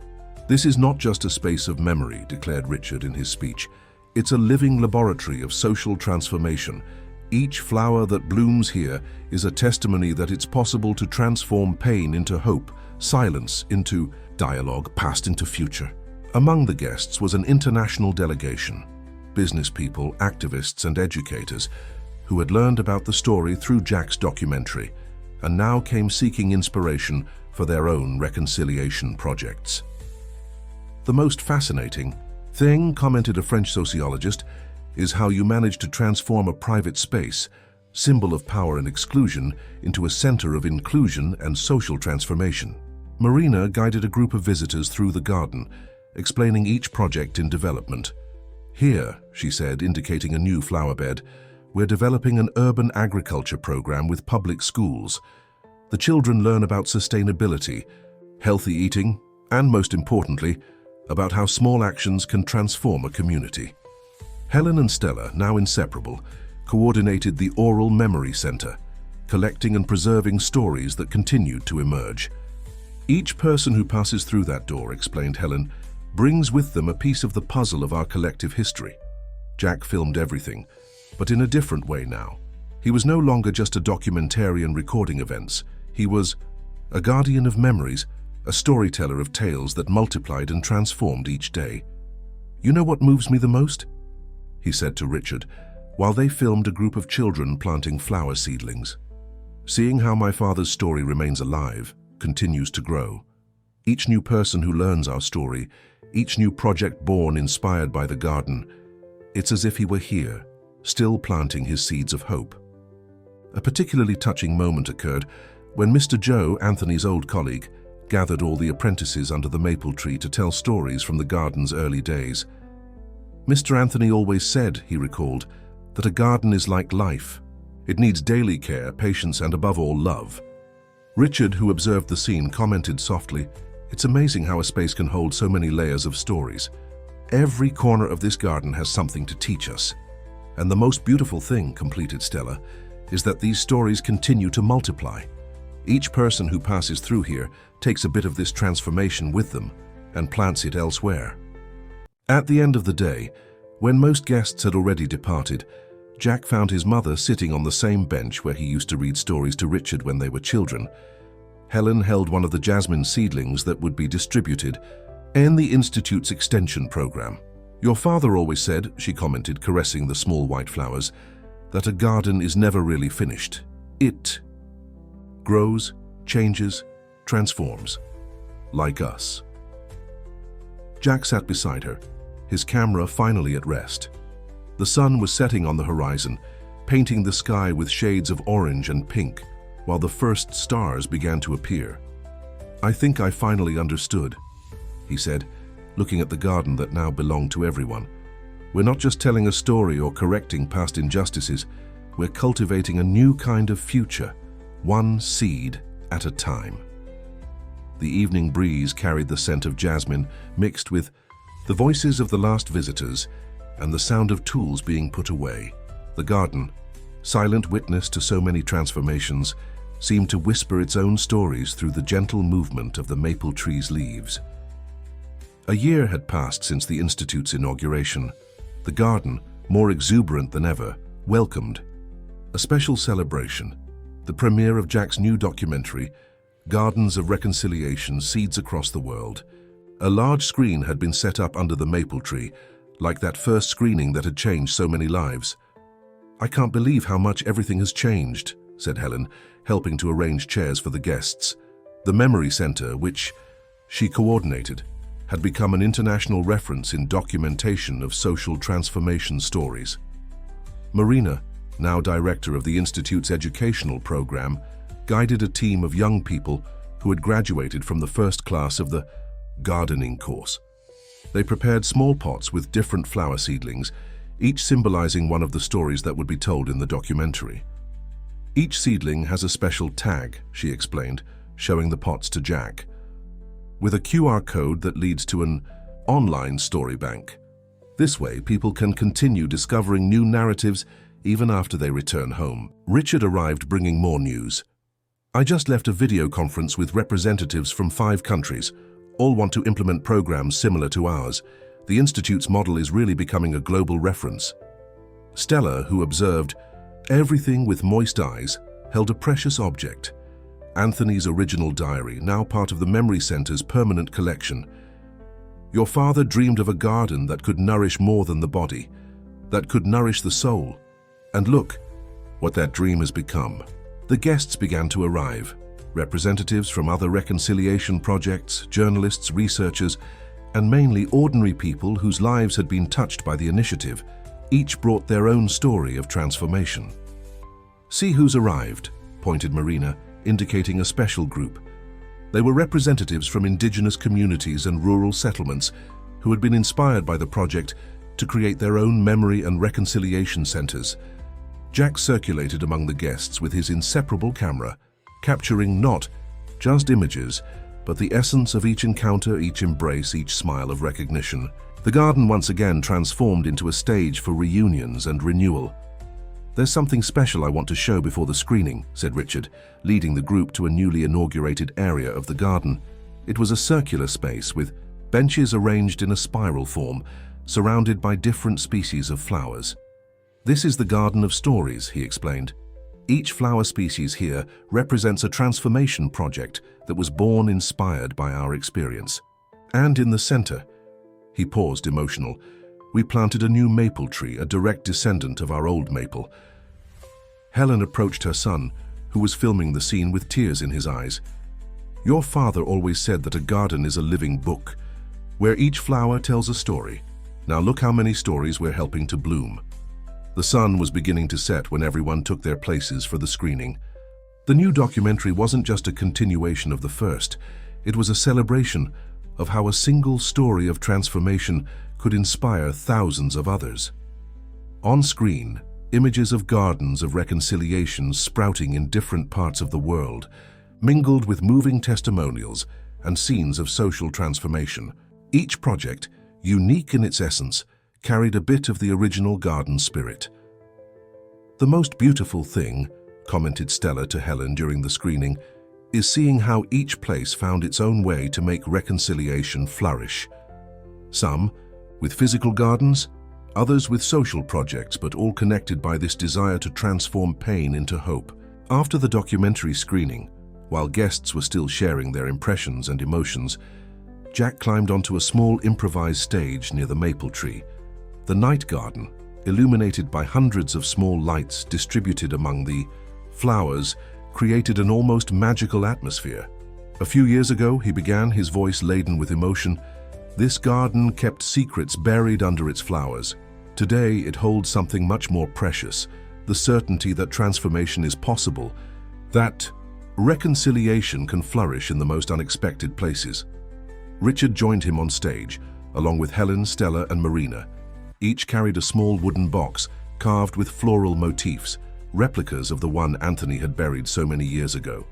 "This is not just a space of memory," declared Richard in his speech. "It's a living laboratory of social transformation. Each flower that blooms here is a testimony that it's possible to transform pain into hope, silence into dialogue, past into future." Among the guests was an international delegation, business people, activists, and educators who had learned about the story through Jack's documentary and now came seeking inspiration for their own reconciliation projects. "The most fascinating thing," commented a French sociologist, "is how you manage to transform a private space, symbol of power and exclusion, into a center of inclusion and social transformation." Marina guided a group of visitors through the garden, explaining each project in development. "Here," she said, indicating a new flower bed, "we're developing an urban agriculture program with public schools. The children learn about sustainability, healthy eating, and most importantly, about how small actions can transform a community." Helen and Stella, now inseparable, coordinated the Oral Memory Center, collecting and preserving stories that continued to emerge. "Each person who passes through that door," explained Helen, "brings with them a piece of the puzzle of our collective history." Jack filmed everything, but in a different way now. He was no longer just a documentarian recording events. He was a guardian of memories, a storyteller of tales that multiplied and transformed each day. "You know what moves me the most?" he said to Richard, while they filmed a group of children planting flower seedlings. "Seeing how my father's story remains alive, continues to grow. Each new person who learns our story, each new project born inspired by the garden, it's as if he were here, still planting his seeds of hope." A particularly touching moment occurred when Mr. Joe, Anthony's old colleague, gathered all the apprentices under the maple tree to tell stories from the garden's early days. "Mr. Anthony always said," he recalled, "that a garden is like life. It needs daily care, patience, and above all, love." Richard, who observed the scene, commented softly, "It's amazing how a space can hold so many layers of stories. Every corner of this garden has something to teach us. And the most beautiful thing," completed Stella, "is that these stories continue to multiply. Each person who passes through here takes a bit of this transformation with them and plants it elsewhere." At the end of the day, when most guests had already departed, Jack found his mother sitting on the same bench where he used to read stories to Richard when they were children. Helen held one of the jasmine seedlings that would be distributed in the Institute's extension program. "Your father always said," she commented, caressing the small white flowers, "that a garden is never really finished. It grows, changes, transforms, like us." Jack sat beside her, his camera finally at rest. The sun was setting on the horizon, painting the sky with shades of orange and pink, while the first stars began to appear. "I think I finally understood," he said, looking at the garden that now belonged to everyone. "We're not just telling a story or correcting past injustices, we're cultivating a new kind of future, one seed at a time." The evening breeze carried the scent of jasmine mixed with the voices of the last visitors and the sound of tools being put away. The garden, silent witness to so many transformations, seemed to whisper its own stories through the gentle movement of the maple tree's leaves. A year had passed since the Institute's inauguration. The garden, more exuberant than ever, welcomed a special celebration, the premiere of Jack's new documentary, Gardens of Reconciliation, Seeds Across the World. A large screen had been set up under the maple tree, like that first screening that had changed so many lives. "I can't believe how much everything has changed," said Helen, helping to arrange chairs for the guests. The Memory Center, which she coordinated, had become an international reference in documentation of social transformation stories. Marina, now director of the Institute's educational program, guided a team of young people who had graduated from the first class of the gardening course. They prepared small pots with different flower seedlings, each symbolizing one of the stories that would be told in the documentary. "Each seedling has a special tag," she explained, showing the pots to Jack. with a QR code that leads to an online story bank. This way, people can continue discovering new narratives even after they return home. Richard arrived bringing more news. I just left a video conference with representatives from 5 countries. All want to implement programs similar to ours. The Institute's model is really becoming a global reference. Stella, who observed everything with moist eyes, held a precious object. Anthony's original diary, now part of the Memory Center's permanent collection. Your father dreamed of a garden that could nourish more than the body, that could nourish the soul. And look what that dream has become. The guests began to arrive. Representatives from other reconciliation projects, journalists, researchers, and mainly ordinary people whose lives had been touched by the initiative, each brought their own story of transformation. "See who's arrived," pointed Marina, indicating a special group. They were representatives from indigenous communities and rural settlements who had been inspired by the project to create their own memory and reconciliation centers. Jack circulated among the guests with his inseparable camera, capturing not just images, but the essence of each encounter, each embrace, each smile of recognition. The garden once again transformed into a stage for reunions and renewal. "There's something special I want to show before the screening," said Richard, leading the group to a newly inaugurated area of the garden. It was a circular space with benches arranged in a spiral form, surrounded by different species of flowers. "This is the Garden of Stories," he explained. "Each flower species here represents a transformation project that was born inspired by our experience. And in the center," he paused, emotional, "we planted a new maple tree, a direct descendant of our old maple." Helen approached her son, who was filming the scene with tears in his eyes. "Your father always said that a garden is a living book, where each flower tells a story. Now look how many stories we're helping to bloom." The sun was beginning to set when everyone took their places for the screening. The new documentary wasn't just a continuation of the first, it was a celebration of how a single story of transformation could inspire thousands of others. On screen, images of gardens of reconciliation sprouting in different parts of the world, mingled with moving testimonials and scenes of social transformation. Each project, unique in its essence, carried a bit of the original garden spirit. "The most beautiful thing," commented Stella to Helen during the screening, "is seeing how each place found its own way to make reconciliation flourish. Some with physical gardens, others with social projects, but all connected by this desire to transform pain into hope." After the documentary screening, while guests were still sharing their impressions and emotions, Jack climbed onto a small improvised stage near the maple tree. The night garden, illuminated by hundreds of small lights distributed among the flowers, created an almost magical atmosphere. "A few years ago," he began, his voice laden with emotion, "this garden kept secrets buried under its flowers. Today, it holds something much more precious, the certainty that transformation is possible, that reconciliation can flourish in the most unexpected places." Richard joined him on stage, along with Helen, Stella, and Marina. Each carried a small wooden box carved with floral motifs, replicas of the one Anthony had buried so many years ago.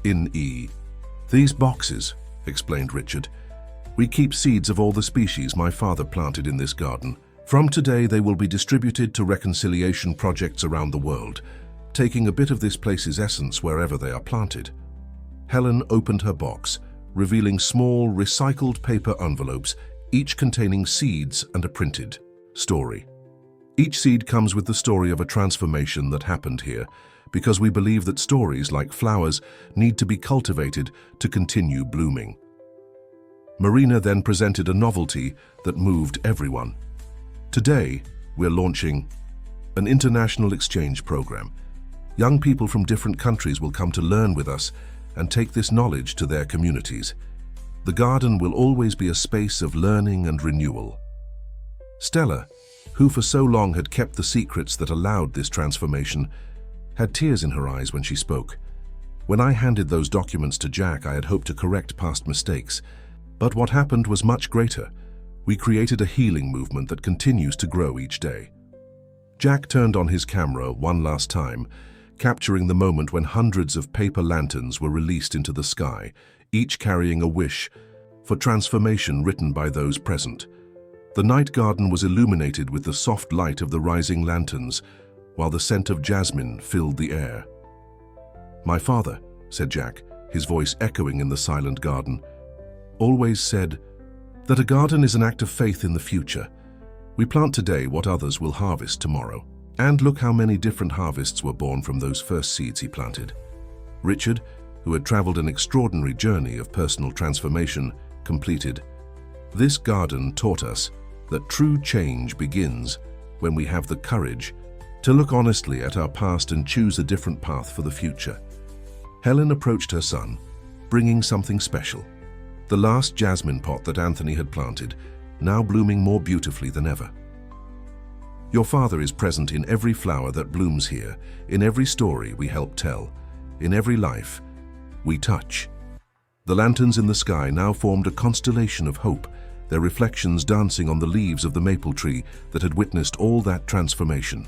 "These boxes," explained Richard, "we keep seeds of all the species my father planted in this garden. From today, they will be distributed to reconciliation projects around the world, taking a bit of this place's essence wherever they are planted." Helen opened her box, revealing small, recycled paper envelopes, each containing seeds and a printed story. Each seed comes with the story of a transformation that happened here, because we believe that stories, like flowers, need to be cultivated to continue blooming. Marina then presented a novelty that moved everyone. "Today, we're launching an international exchange program. Young people from different countries will come to learn with us and take this knowledge to their communities. The garden will always be a space of learning and renewal." Stella, who for so long had kept the secrets that allowed this transformation, had tears in her eyes when she spoke. "When I handed those documents to Jack, I had hoped to correct past mistakes. But what happened was much greater. We created a healing movement that continues to grow each day." Jack turned on his camera one last time, capturing the moment when hundreds of paper lanterns were released into the sky, each carrying a wish for transformation written by those present. The night garden was illuminated with the soft light of the rising lanterns, while the scent of jasmine filled the air. "My father," said Jack, his voice echoing in the silent garden, "always said that a garden is an act of faith in the future. We plant today what others will harvest tomorrow." And look how many different harvests were born from those first seeds he planted. Richard, who had traveled an extraordinary journey of personal transformation, completed, "This garden taught us that true change begins when we have the courage to look honestly at our past and choose a different path for the future." Helen approached her son, bringing something special. The last jasmine pot that Anthony had planted, now blooming more beautifully than ever. "Your father is present in every flower that blooms here, in every story we help tell, in every life we touch." The lanterns in the sky now formed a constellation of hope, their reflections dancing on the leaves of the maple tree that had witnessed all that transformation.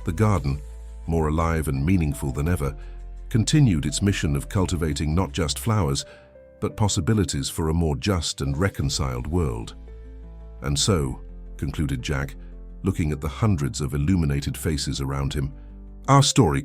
The garden, more alive and meaningful than ever, continued its mission of cultivating not just flowers, but possibilities for a more just and reconciled world. "And so," concluded Jack, looking at the hundreds of illuminated faces around him, "our story